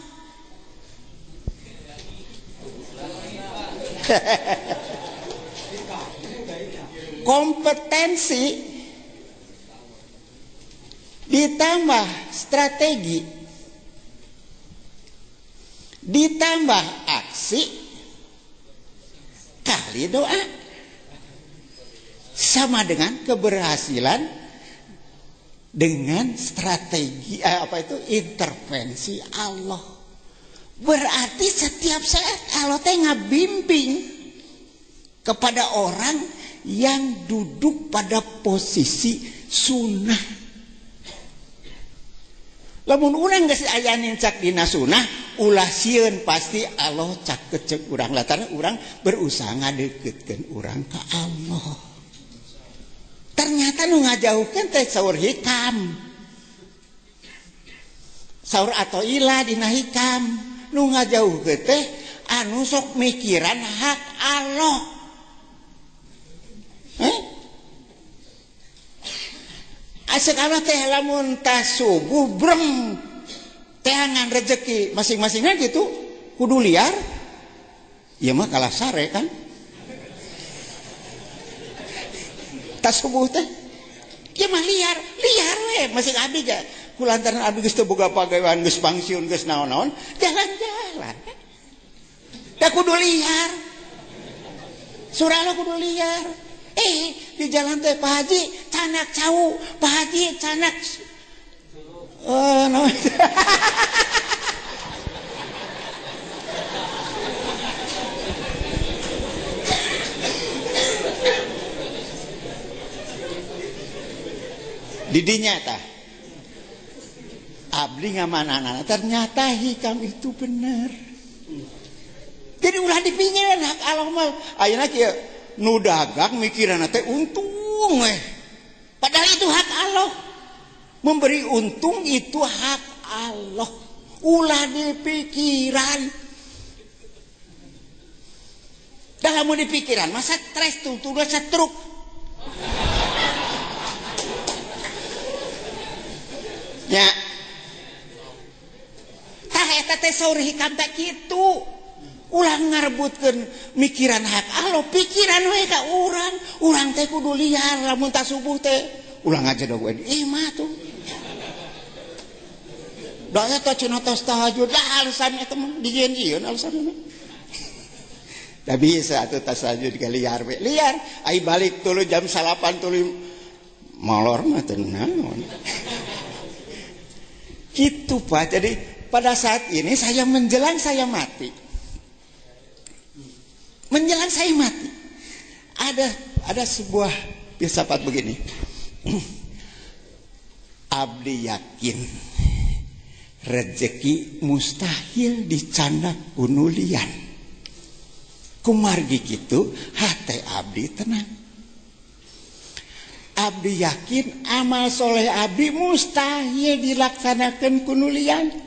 Kompetensi ditambah strategi ditambah aksi kali doa sama dengan keberhasilan dengan strategi intervensi Allah. Berarti setiap saat Allah teh ngabimbing kepada orang yang duduk pada posisi sunnah. Lamun urang geus aya cak dina sunnah, ulah sieun pasti Allah cak kecek urang lantaran urang berusaha ngadeukeutkeun urang ka Allah. Ternyata nu ngajauhkeun teh saur hikam. Saur atau ila dina hikam. Nu ngajauhkeun teh anu sok mikiran hak Allah. Asekana teh lamun tas subuh breng teangan rezeki masing-masingnya gitu kudu liar. Ya mah kalah sare kan. Tas subuh teh ya mah liar we masing abdi ga kulantaran abdi geus teu boga pagawean geus pangsiun geus naon-naon jalan-jalan da kudu liar surala kudu liar di jalan teh Pak Haji canak cau Pak Haji canak no. Didinya tah abdi ngamanana ternyata hikam itu bener. Jadi ulah dipinyeun hak Allah mah ayeuna kieu nu dagang mikiranna teh untung padahal itu hak Allah. Memberi untung itu hak Allah. Ulah dipikiran. Dah mau dipikiran masa stres tuh setruk. Ya. Tah eta teh saur hikam teh kitu. Ulah ngarebutkeun mikiran hak Allah, pikiran we ka urang. Urang teh kudu liar lamun tah subuh teh. Ulah ngajadog we imah tuh. Da eta cenah tos tahajud, dah alasan eta mah dijieun alasanna. Da bisa atuh tas tahajud ka liar we. Liar, ai balik tuluy jam 8 tuluy molor mah teu naon. Gitu Pak. Jadi pada saat ini saya menjelang saya mati. Menjelang saya mati. Ada sebuah filsafat begini. Abdi yakin rezeki mustahil dicandak unulian. Kumargi kitu hate abdi tenang. Abdi yakin amal soleh abdi mustahil dilaksanakan kunulian.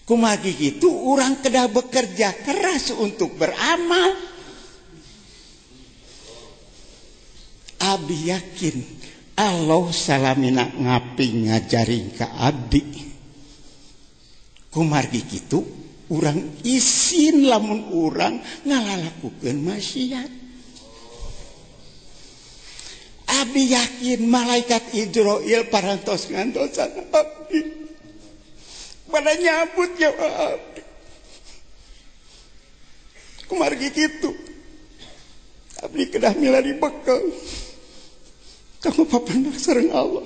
Kumagi gitu orang kedah bekerja keras untuk beramal. Abdi yakin Allah salamina ngapi ngajaring ka abdi. Kumargi gitu orang isin lamun orang ngalalakukeun maksiat. Abdi yakin malaikat Ijroil parantos ngantosan abdi pada nyambut ya abdi. Kumargi gitu abdi kedah milari bekal kamu papandah sareng Allah.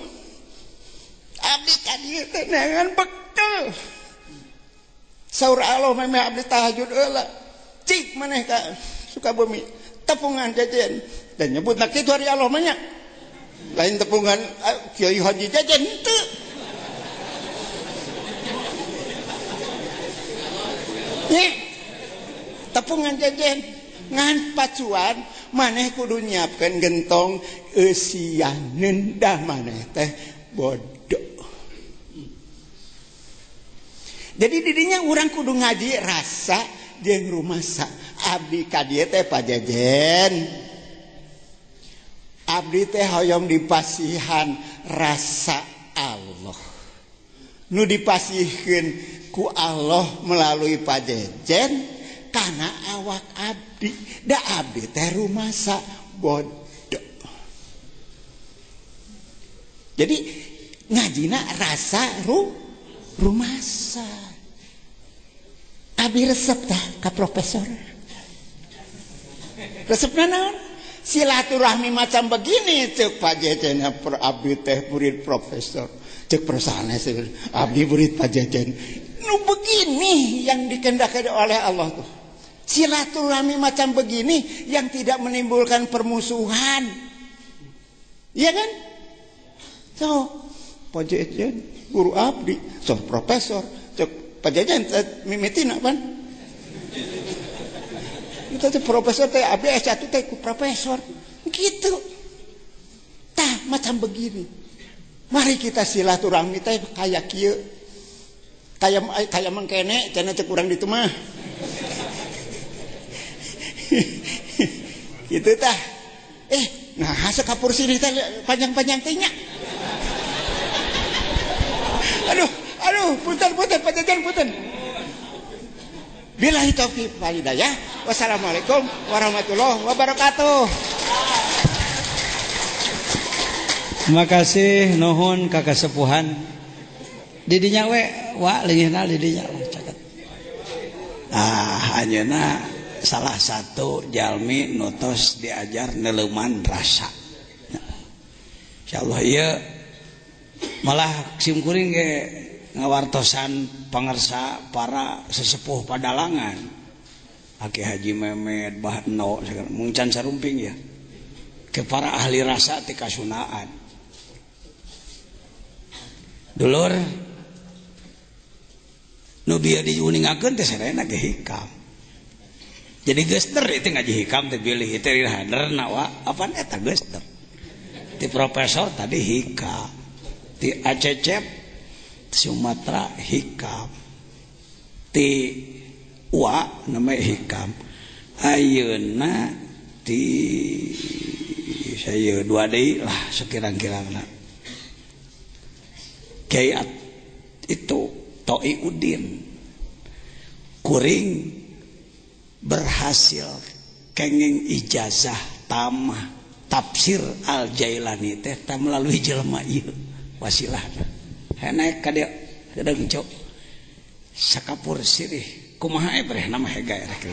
Abdi kadieu teh neangan bekal saur Allah meme abdi tahajud heula cik maneh ka Sukabumi tepungan jajan dan nyebut nak itu hari Allah banyak lain tepungan Kiai Haji jajan itu tepungan jajan ngan pacuan maneh kudu nyiapkeun gentong eusianeun dah maneh teh bodoh. Jadi didinya urang kudu ngaji rasa jeung rumasa abdi ka dieu teh pajajen. Abdi teh hoyong dipasihan rasa Allah. Nu dipasihkeun ku Allah melalui pajejen kana awak abdi. Da abdi teh rumasa bodoh. Jadi ngajina rasa rumasa. Abdi resep tah ka profesor. Resepna naon? Silaturahmi macam begini cek pajejen abdi teh murid profesor cek persane abdi murid pajejen nu begini yang dikehendaki oleh Allah tuh silaturahmi macam begini yang tidak menimbulkan permusuhan iya kan so pajejen guru abdi so profesor cek pajejen mimitina kan itu teh profesor teh abdi S1 teh ku profesor gitu. macam begini. Mari kita silaturahmi teh kayak kieu. Kayak mangkene cenah teh kurang ditu mah. Gitu tah. Nah sekapur sirih teh panjang-panjang teh nya. Aduh, punten pajajan punten. Billahi taufiq wal hidayah. Wassalamualaikum warahmatullahi wabarakatuh. Terima kasih nuhun ka kasepuhan. Didinya we wa leungna didinya caket. Anjeunna salah satu jalmi nutos diajar neleuman rasa. Insyaallah ieu malah simkuring ge ngawartosan pangarsa para sesepuh Padalangan. Aki Haji Memet, Bahno, mungcan sarumping ya. Ke para ahli rasa ti kasunaan. Dulur nu bieu diuningakeun teh sarena ge hikam. Jadi gester itu ngaji hikam teh bilih teh haderna wa apaan eta gester. Ti profesor tadi hikam. Ti Acecep Sumatera hikam, ti wa namanya hikam, ayeuna ti saya dua deui lah sekirang-kirangna. Kiai itu Toi Udin kuring berhasil kenging ijazah tamah tafsir Al Jailani teh melalui jelema ieu wasilahna. Naik ka dia deung cok sakapur sirih kumaha breh nama hega rek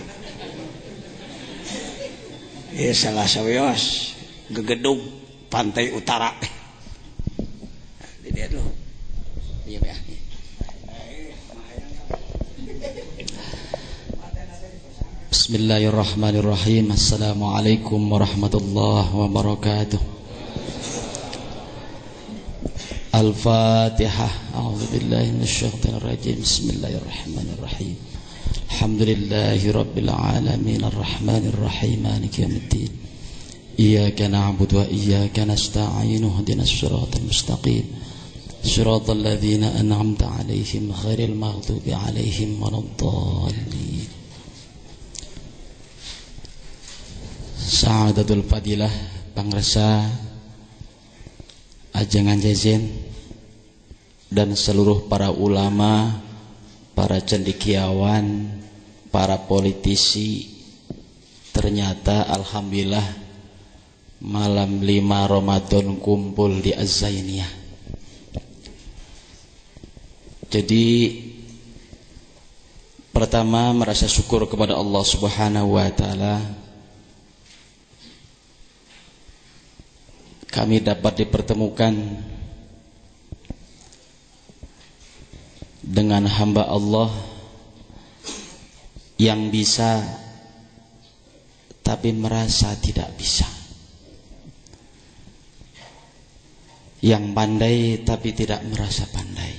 ieu salah saweos gegedung pantai utara di dia dulu iya ya. Bismillahirrahmanirrahim. Assalamualaikum warahmatullahi wabarakatuh. Al-Fatihah. A'udzubillahi minasyaitonir rajim. Bismillahirrahmanirrahim. Alhamdulillahi rabbil alamin arrahmanir rahim maliki yaumiddin. Iyyaka na'budu wa iyyaka nasta'in. Ihdinas siratal mustaqim. Siratal ladzina an'amta 'alaihim ghairil maghdubi 'alaihim waladdallin. Sa'adatul fadilah pangresa ajangan jazen dan seluruh para ulama, para cendekiawan, para politisi. Ternyata alhamdulillah malam 5 Ramadan kumpul di Az-Zainiyah. Jadi pertama merasa syukur kepada Allah Subhanahu wa taala kami dapat dipertemukan dengan hamba Allah yang bisa tapi merasa tidak bisa, yang pandai tapi tidak merasa pandai.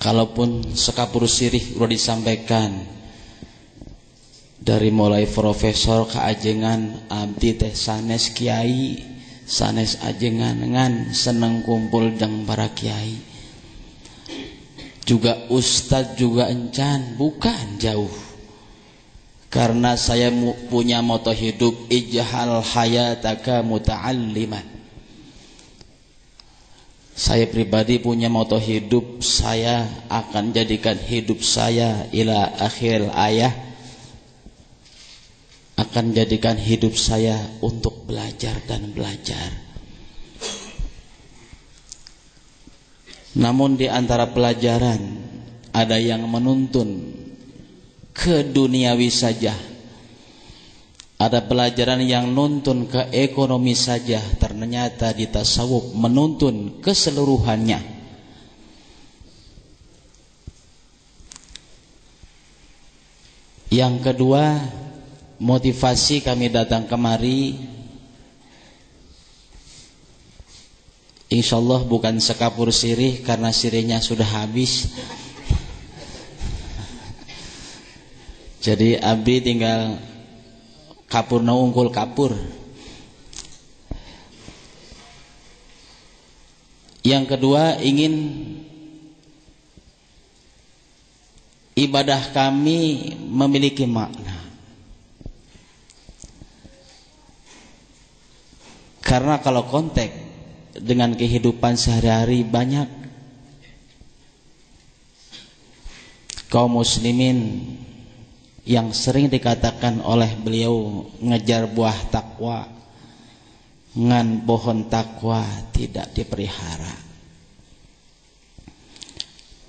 Kalaupun sekapur sirih sudah disampaikan, dari mulai profesor ke ajengan abdi teh sanes kiai, sanes ajengan ngan seneng kumpul dengan para kiai. Juga ustadz juga encan, bukan jauh. Karena saya punya moto hidup, ij'al hayataka muta'alliman. Saya pribadi punya moto hidup, saya akan jadikan hidup saya ila akhir ayah, akan jadikan hidup saya untuk belajar dan belajar. Namun di antara pelajaran ada yang menuntun ke duniawi saja, ada pelajaran yang nuntun ke ekonomi saja. Ternyata di tasawuf menuntun keseluruhannya. Yang kedua, motivasi kami datang kemari, insyaallah bukan sekapur sirih, karena sirihnya sudah habis. Jadi abdi tinggal kapur na unggul kapur. Yang kedua, ingin ibadah kami memiliki makna. Karena kalau konteks dengan kehidupan sehari-hari, banyak kaum muslimin yang sering dikatakan oleh beliau ngejar buah takwa, ngan pohon takwa tidak dipelihara.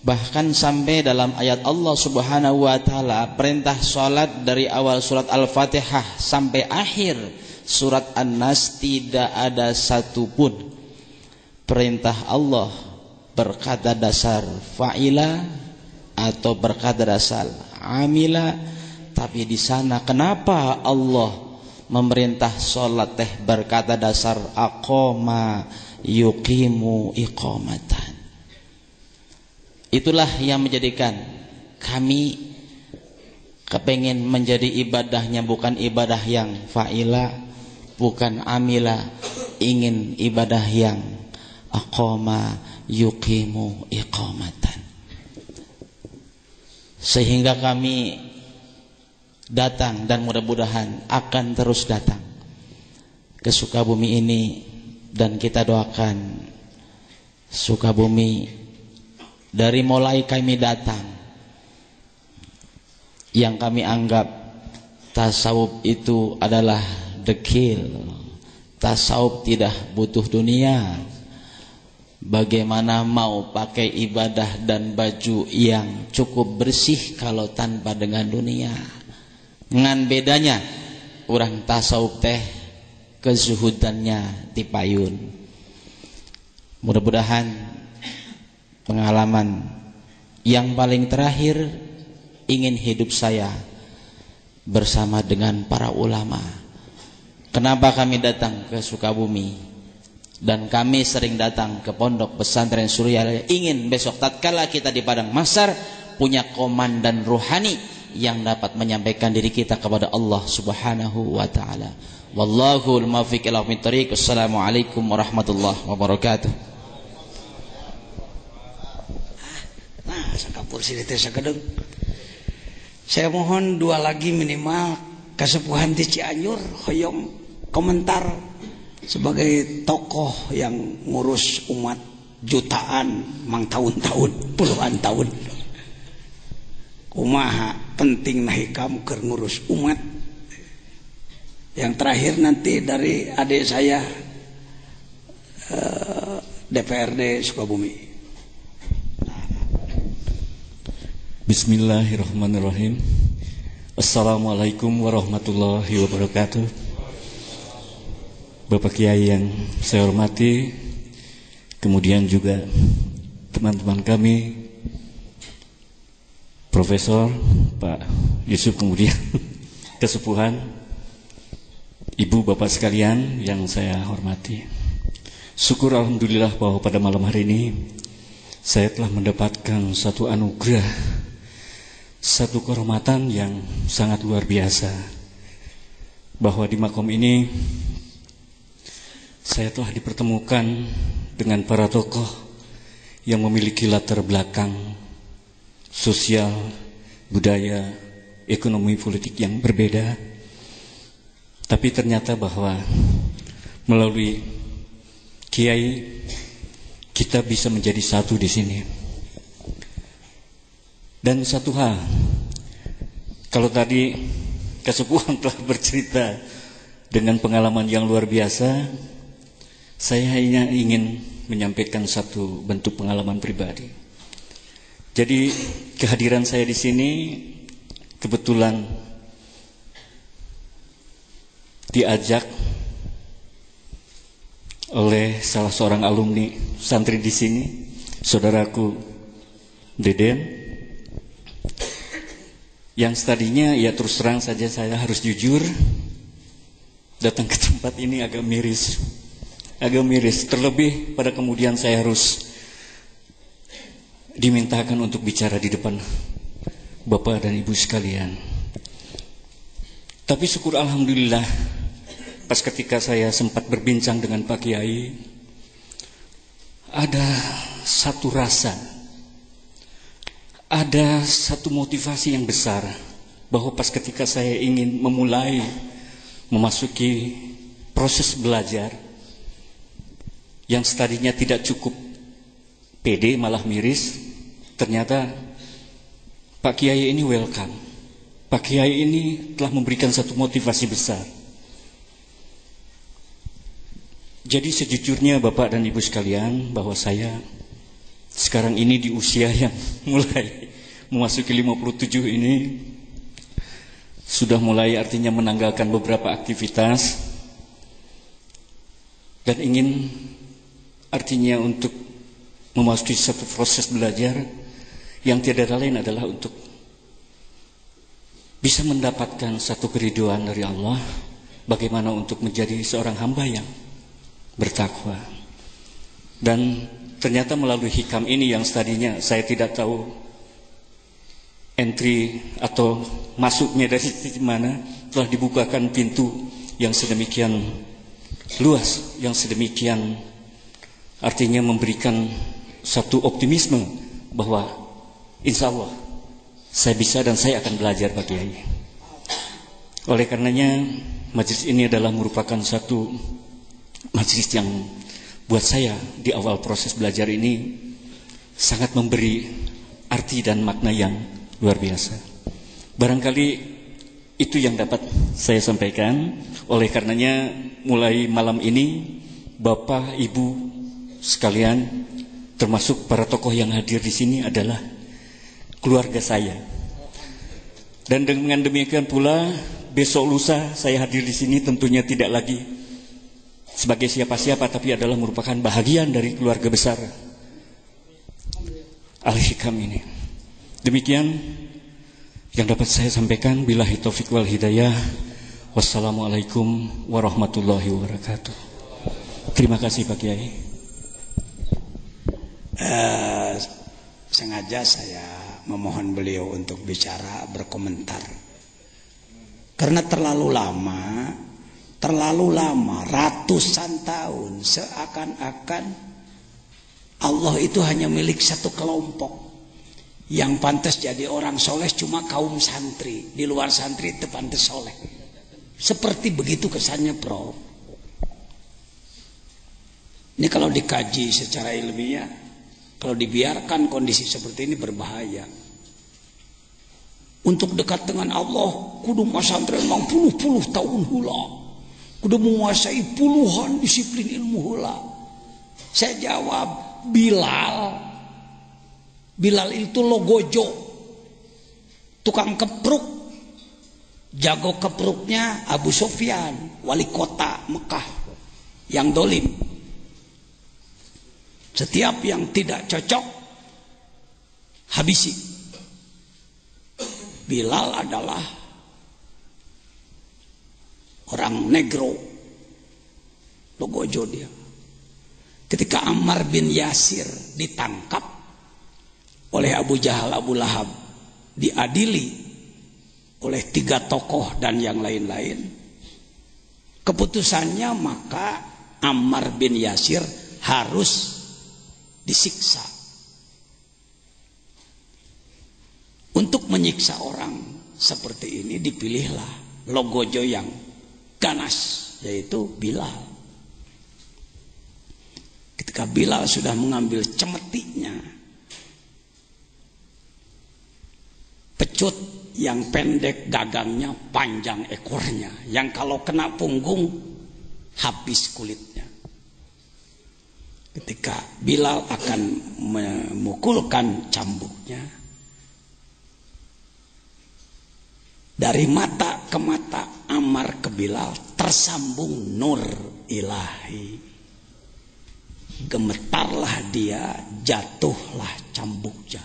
Bahkan sampai dalam ayat Allah Subhanahu wa taala, perintah salat dari awal surat Al-Fatihah sampai akhir surat An-Nas, tidak ada satupun perintah Allah berkata dasar fa'ila atau berkata dasar amila. Tapi di sana kenapa Allah memerintah salat teh berkata dasar aqama yuqimu iqamatan? Itulah yang menjadikan kami kepengen menjadi ibadahnya bukan ibadah yang fa'ila, bukan amila, ingin ibadah yang aqama yuqimu iqamatan. Sehingga kami datang dan mudah-mudahan akan terus datang ke Sukabumi ini, dan kita doakan Sukabumi dari mulai kami datang, yang kami anggap tasawuf itu adalah dekil, tasawuf tidak butuh dunia. Bagaimana mau pakai ibadah dan baju yang cukup bersih kalau tanpa dengan dunia? Ngan bedanya orang tasawuf teh kezuhudannya tipayun. Mudah-mudahan pengalaman yang paling terakhir ingin hidup saya bersama dengan para ulama. Kenapa kami datang ke Sukabumi dan kami sering datang ke Pondok Pesantren Suryalaya? Ingin besok tatkala kita di padang mahsyar punya komandan ruhani yang dapat menyampaikan diri kita kepada Allah Subhanahu wa taala. Wallahul muwaffiq ila aqwamit thoriq. Assalamualaikum warahmatullahi wabarakatuh. Nah, sakapur sini teh sakedeung. Saya mohon dua lagi minimal kasepuhan di Cianjur hoyong komentar sebagai tokoh yang ngurus umat jutaan mang tahun-tahun, puluhan tahun. Kumaha penting nahikam keur ngurus umat. Yang terakhir nanti dari adik saya DPRD Sukabumi. Bismillahirrahmanirrahim. Assalamualaikum warahmatullahi wabarakatuh. Bapak Kiai yang saya hormati, kemudian juga teman-teman kami, Profesor Pak Yusuf, kemudian kesepuhan, ibu bapak sekalian yang saya hormati. Syukur alhamdulillah bahwa pada malam hari ini saya telah mendapatkan satu anugerah, satu kehormatan yang sangat luar biasa, bahwa di makom ini saya telah dipertemukan dengan para tokoh yang memiliki latar belakang sosial, budaya, ekonomi, politik yang berbeda. Tapi ternyata bahwa melalui Kiai kita bisa menjadi satu di sini. Dan satu hal, kalau tadi kesepuhan telah bercerita dengan pengalaman yang luar biasa, saya hanya ingin menyampaikan satu bentuk pengalaman pribadi. Jadi kehadiran saya di sini kebetulan diajak oleh salah seorang alumni santri di sini, saudaraku Deden, yang tadinya ya terus terang saja saya harus jujur, datang ke tempat ini agak miris, terlebih pada kemudian saya harus dimintakan untuk bicara di depan Bapak dan Ibu sekalian. Tapi syukur alhamdulillah, pas ketika saya sempat berbincang dengan Pak Kiai, ada satu rasa, ada satu motivasi yang besar bahwa pas ketika saya ingin memulai memasuki proses belajar yang tadinya tidak cukup pede malah miris, ternyata Pak Kiai ini welcome. Pak Kiai ini telah memberikan satu motivasi besar. Jadi sejujurnya Bapak dan Ibu sekalian, bahwa saya sekarang ini di usia yang mulai memasuki 57 ini, sudah mulai artinya menanggalkan beberapa aktivitas dan ingin artinya untuk memasuki satu proses belajar yang tiada lain adalah untuk bisa mendapatkan satu keriduan dari Allah, bagaimana untuk menjadi seorang hamba yang bertakwa. Dan ternyata melalui hikam ini yang tadinya saya tidak tahu entry atau masuknya dari sisi mana, telah dibukakan pintu yang sedemikian luas, yang sedemikian artinya memberikan satu optimisme bahwa insya Allah saya bisa dan saya akan belajar Pak Kiai. Oleh karenanya majelis ini adalah merupakan satu majelis yang buat saya di awal proses belajar ini sangat memberi arti dan makna yang luar biasa. Barangkali itu yang dapat saya sampaikan. Oleh karenanya mulai malam ini Bapak Ibu sekalian, termasuk para tokoh yang hadir di sini adalah keluarga saya. Dan dengan demikian pula besok lusa saya hadir di sini tentunya tidak lagi sebagai siapa-siapa, tapi adalah merupakan bahagian dari keluarga besar Al-Hikam ini. Demikian yang dapat saya sampaikan. Billahi taufiq wal hidayah. Wassalamualaikum warahmatullahi wabarakatuh. Terima kasih Pak Kiai. Sengaja saya memohon beliau untuk bicara, berkomentar, karena terlalu lama, ratusan tahun, seakan-akan Allah itu hanya milik satu kelompok. Yang pantas jadi orang soleh cuma kaum santri, di luar santri itu pantas soleh. Seperti begitu kesannya, Prof. Ini kalau dikaji secara ilmiah, kalau dibiarkan kondisi seperti ini berbahaya. Untuk dekat dengan Allah, kudu masantren memang puluh-puluh tahun hula, kudu menguasai puluhan disiplin ilmu hula. Saya jawab, Bilal itu logojo, tukang kepruk, jago kepruknya Abu Sufyan, wali kota Mekah yang dolim. Setiap yang tidak cocok habisi. Bilal adalah orang negro, logojo dia. Ketika Ammar bin Yasir ditangkap oleh Abu Jahal, Abu Lahab, diadili oleh 3 tokoh dan yang lain-lain, keputusannya maka Ammar bin Yasir harus disiksa. Untuk menyiksa orang seperti ini dipilihlah logojo yang ganas, yaitu Bilal. Ketika Bilal sudah mengambil cemetinya, pecut yang pendek gagangnya, panjang ekornya, yang kalau kena punggung habis kulitnya. Ketika Bilal akan memukulkan cambuknya, dari mata ke mata Ammar ke Bilal tersambung nur ilahi. Gemetarlah dia, jatuhlah cambuknya,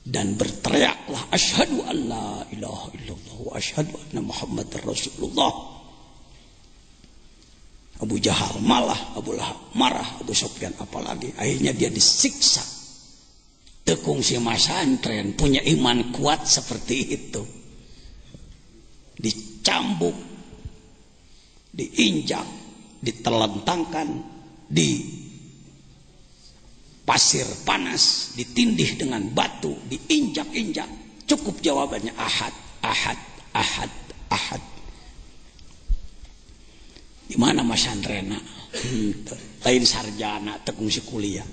dan berteriaklah, asyhadu an la ilaha illallah wa asyhadu anna Muhammadar Rasulullah. Abu Jahal malah, Abu Lahab marah, Abu Sufyan apalagi. Akhirnya dia disiksa. Tekung si masantren punya iman kuat seperti itu, dicambuk, diinjak, ditelentangkan, pasir panas, ditindih dengan batu, diinjak-injak, cukup jawabannya ahad, ahad, ahad, ahad. Di mana Mas Andrena? Lain sarjana, tekungsi kuliah.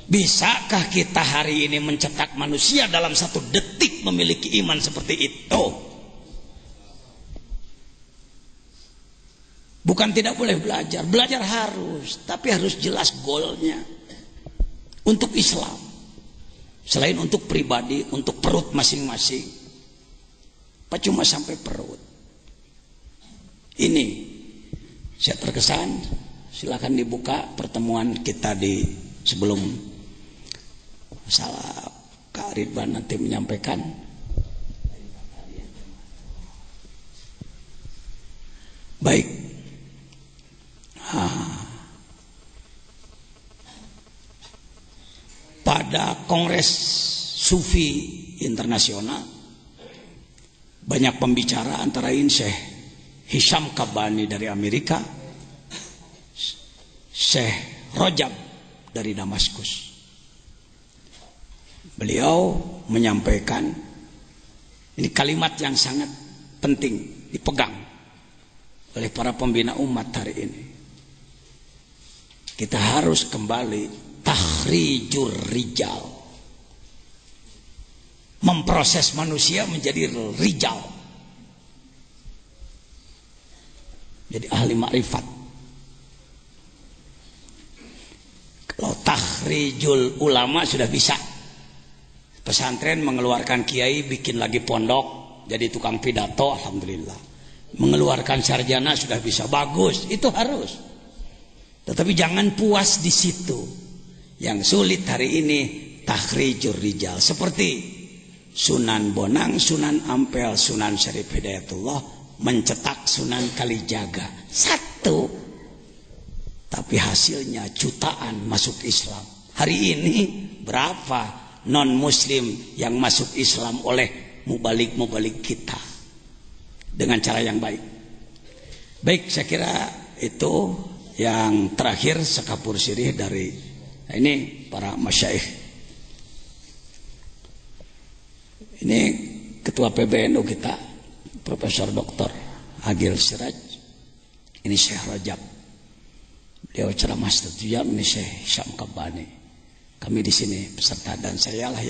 Bisakah kita hari ini mencetak manusia dalam 1 detik memiliki iman seperti itu? Bukan tidak boleh belajar, belajar harus, tapi harus jelas goalnya. Untuk Islam, selain untuk pribadi, untuk perut masing-masing. Apa cuma sampai perut? Ini saya terkesan. Silakan dibuka pertemuan kita di sebelum salah Kak Ridwan nanti menyampaikan. Baik. Pada Kongres Sufi Internasional banyak pembicara, antara lain Syekh Hisham Kabani dari Amerika, Syekh Rajab dari Damaskus. Beliau menyampaikan, ini kalimat yang sangat penting dipegang oleh para pembina umat hari ini. Kita harus kembali takhrijur rijal, memproses manusia menjadi rijal, jadi ahli makrifat. Kalau takhrijul ulama sudah bisa, pesantren mengeluarkan kiai, bikin lagi pondok, jadi tukang pidato, alhamdulillah. Mengeluarkan sarjana sudah bisa, bagus, itu harus. Tetapi jangan puas di situ. Yang sulit hari ini takhrijur rijal, seperti Sunan Bonang, Sunan Ampel, Sunan Syarif Hidayatullah mencetak Sunan Kalijaga 1, tapi hasilnya jutaan masuk Islam. Hari ini berapa non muslim yang masuk Islam oleh mubalik-mubalik kita dengan cara yang baik. Baik, saya kira itu yang terakhir sekapur sirih dari ini para masyaikh. Ini ketua PBNU kita, Profesor Dr. Agil Siraj. Ini Syekh Rajab. Beliau ceramah satu jam. Ini Syekh Hisham Kabani. Kami di sini peserta, dan saya lah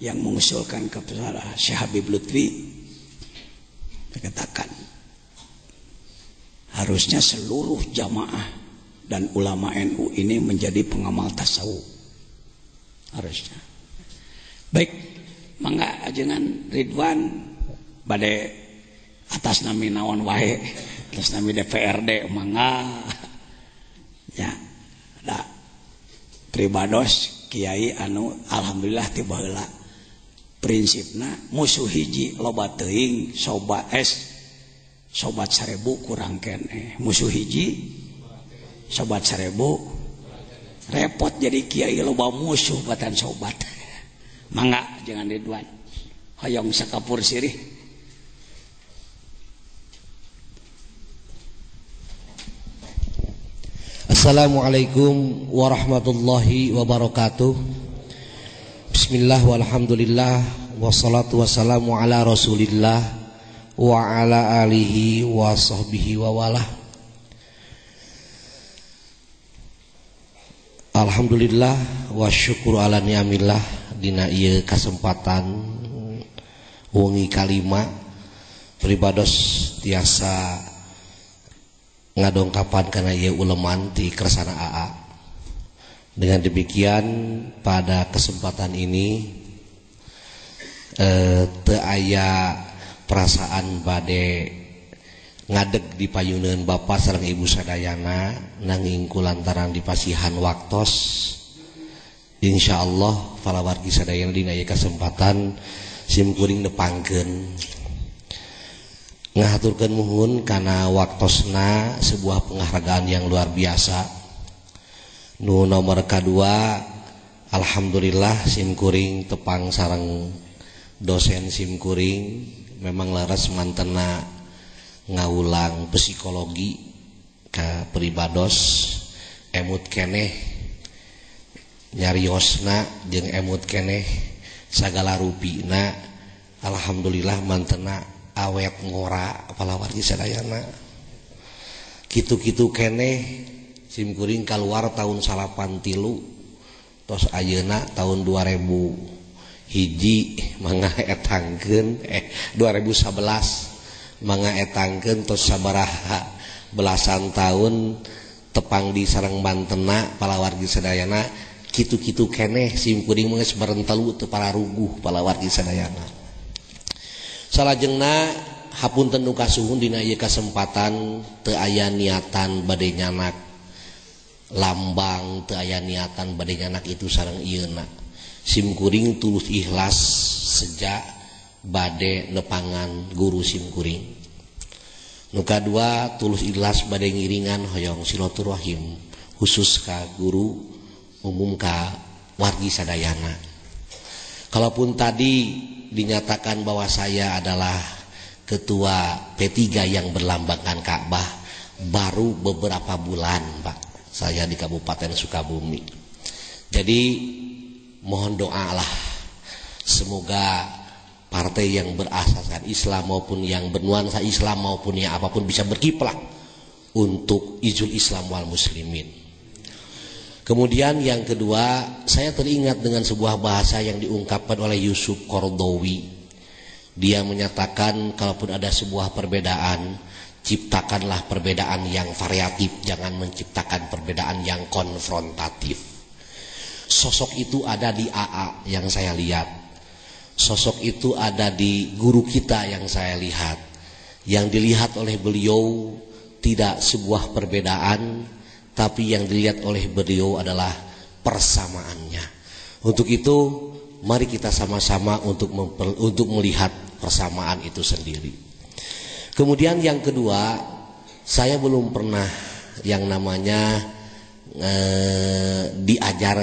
yang mengusulkan kepada Syekh Habib Lutfi. Dikatakan harusnya seluruh jamaah dan ulama NU ini menjadi pengamal tasawuf, harusnya. Baik, mangga ajengan Ridwan bade atas nami naon wae, atas nami DPRD mangga ya, da pribados kiai anu alhamdulillah tiba heula prinsipna musuh hiji loba teuing, sobat 1000 kurang keneh, musuh hiji sobat 1000 repot, jadi kiai loba musuh batan sobat. Mangga jangan Ridwan hoyong sakapur sirih. Assalamualaikum warahmatullahi wabarakatuh. Bismillah walhamdulillah wassalatu wassalamu ala rasulillah wa ala alihi wa sahbihi wa walah. Alhamdulillah wa syukur ala ni'amillah dina ieu kasempatan wengi kalima pribados tiasa ngadongkapan kana ieu uleman ti kersana AA. Dengan demikian pada kesempatan ini teu aya perasaan bade ngadeg di payuneun Bapak sareng Ibu sadayana, nanging kulantaran dipasihan waktos insyaallah para wargi sadayana dina ieu kesempatan simkuring nepangkeun ngahaturkeun muhun kana waktosna sebuah penghargaan yang luar biasa. Nu nomor kadua, alhamdulillah simkuring tepang sareng dosen simkuring memang laras mantena ngaulang psikologi ka peribados emut keneh nyariosna jeung emut keneh sagala rupina alhamdulillah mantena awet ngora palawargi sadayana kitu-kitu keneh simkuring keluar tahun 83 tos ayeuna tahun 2000 hiji mangga etangkeun 2011 mangga etangkeun tos sabaraha belasan tahun tepang di sareng Bantena palawargi sadayana kitu-kitu keneh simkuring mah geus barentelu teu pararuguh palawargi sadayana. Salajengna hapunten nu kasuhun dina ieu kasempatan teu aya niatan bade nyanak lambang, teu aya niatan bade nyanak itu sareng ieuna. Simkuring tulus ikhlas sejak bade nepangan guru simkuring. Nu kadua tulus ikhlas bade ngiringan hoyong silaturahim khusus ka guru umum ka wargi sadayana. Kalaupun tadi dinyatakan bahwa saya adalah ketua P3 yang berlambangkan Ka'bah baru beberapa bulan Pak saya di Kabupaten Sukabumi. Jadi mohon doa lah semoga partai yang berasaskan Islam maupun yang bernuansa Islam maupun yang apapun bisa berkiprah untuk izul Islam wal muslimin. Kemudian yang kedua, saya teringat dengan sebuah bahasa yang diungkapkan oleh Yusuf Qaradawi. Dia menyatakan kalaupun ada sebuah perbedaan, ciptakanlah perbedaan yang variatif, jangan menciptakan perbedaan yang konfrontatif. Sosok itu ada di AA yang saya lihat. Sosok itu ada di guru kita yang saya lihat. Yang dilihat oleh beliau tidak sebuah perbedaan, tapi yang dilihat oleh beliau adalah persamaannya. Untuk itu mari kita sama-sama untuk melihat persamaan itu sendiri. Kemudian yang kedua, saya belum pernah yang namanya diajar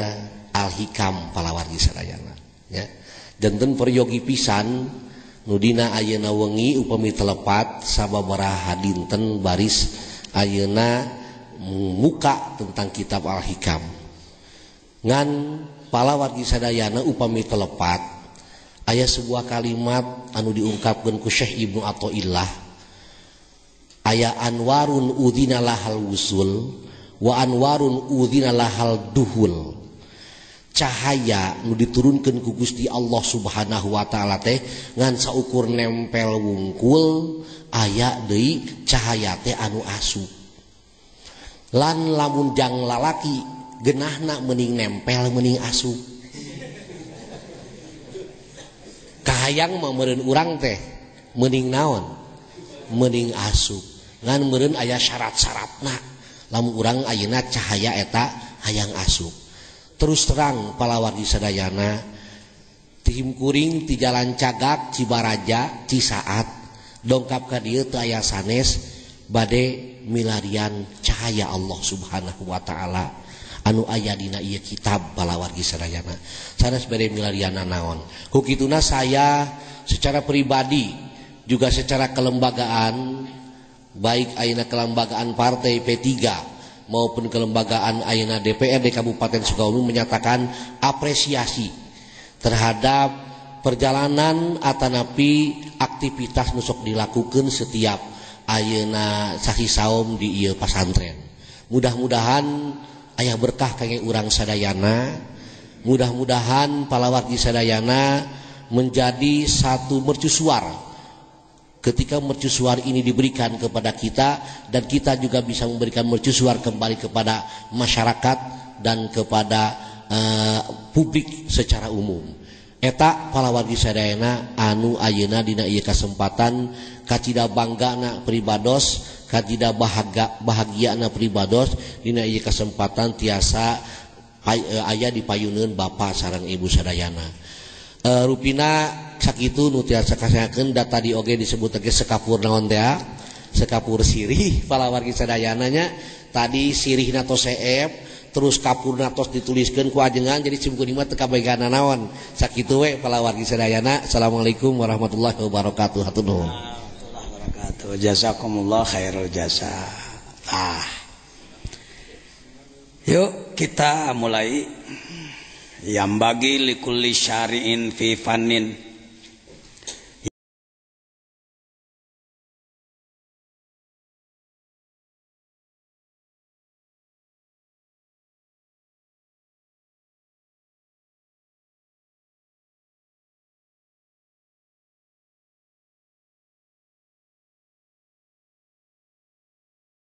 al-hikam palawargi sadayana ya. Janten peryogi pisan nudina ayeuna wengi upami telepat sababaraha dinten baris ayeuna muka tentang kitab al-hikam ngan palawargi sadayana upami telepat aya sebuah kalimat anu diungkapkeun ku Syekh Ibnu Athaillah aya anwarun udzina lahal wusul wa anwarun udzina lahal duhul. Cahaya nu diturunkeun ku Gusti Allah Subhanahu wa taala teh ngan saukur nempel wungkul aya deui cahaya teh anu asup. Lan lamun jang lalaki geunahna meuning nempel meuning asup. Kahayang mah meureun urang teh meuning naon? Meuning asup. Ngan meureun aya syarat-syaratna. Lamun urang ayeuna cahaya eta hayang asup. Terus terang palawargi sadayana tim kuring ti jalan Cagak Cibaraja Cisaat dongkap ka dieu teu aya sanes bade milarian cahaya Allah Subhanahu wa taala anu aya dina ieu kitab palawargi sadayana sanes bade milarianna naon. Ku kituna saya secara pribadi juga secara kelembagaan baik ayeuna kelembagaan partai P3 maupun kelembagaan ayeuna DPRD Kabupaten Sukabumi menyatakan apresiasi terhadap perjalanan atanapi aktivitas nusok dilakukan setiap ayeuna sahisaom di ieu pasantren. Mudah-mudahan aya berkah kangge urang sadayana, mudah-mudahan palawargi sadayana menjadi satu mercusuar. Ketika mercusuar ini diberikan kepada kita dan kita juga bisa memberikan mercusuar kembali kepada masyarakat dan kepada publik secara umum. Eta palawargi sadayana anu ayeuna dina ieu kasempatan kacida banggana pribados, kacida bahagiana pribados dina ieu kasempatan tiasa aya di payuneun bapa sareng ibu sadayana. Rupina sakitu nu tiasa kasayakeun data di oge disebut ge sekapur naon teh sekapur sirih palawargi sadayana nya tadi sirihna tos seep terus kapurna tos dituliskeun ku ajengan jadi simkuring mah teu kabegana naon sakitu we palawargi sadayana. Assalamualaikum warahmatullahi wabarakatuh. Hatur nuhun. Warahmatullahi wabarakatuh. Jazakumullah khairul jasa. Yuk kita mulai yang bagi likulli syari'in fi fannin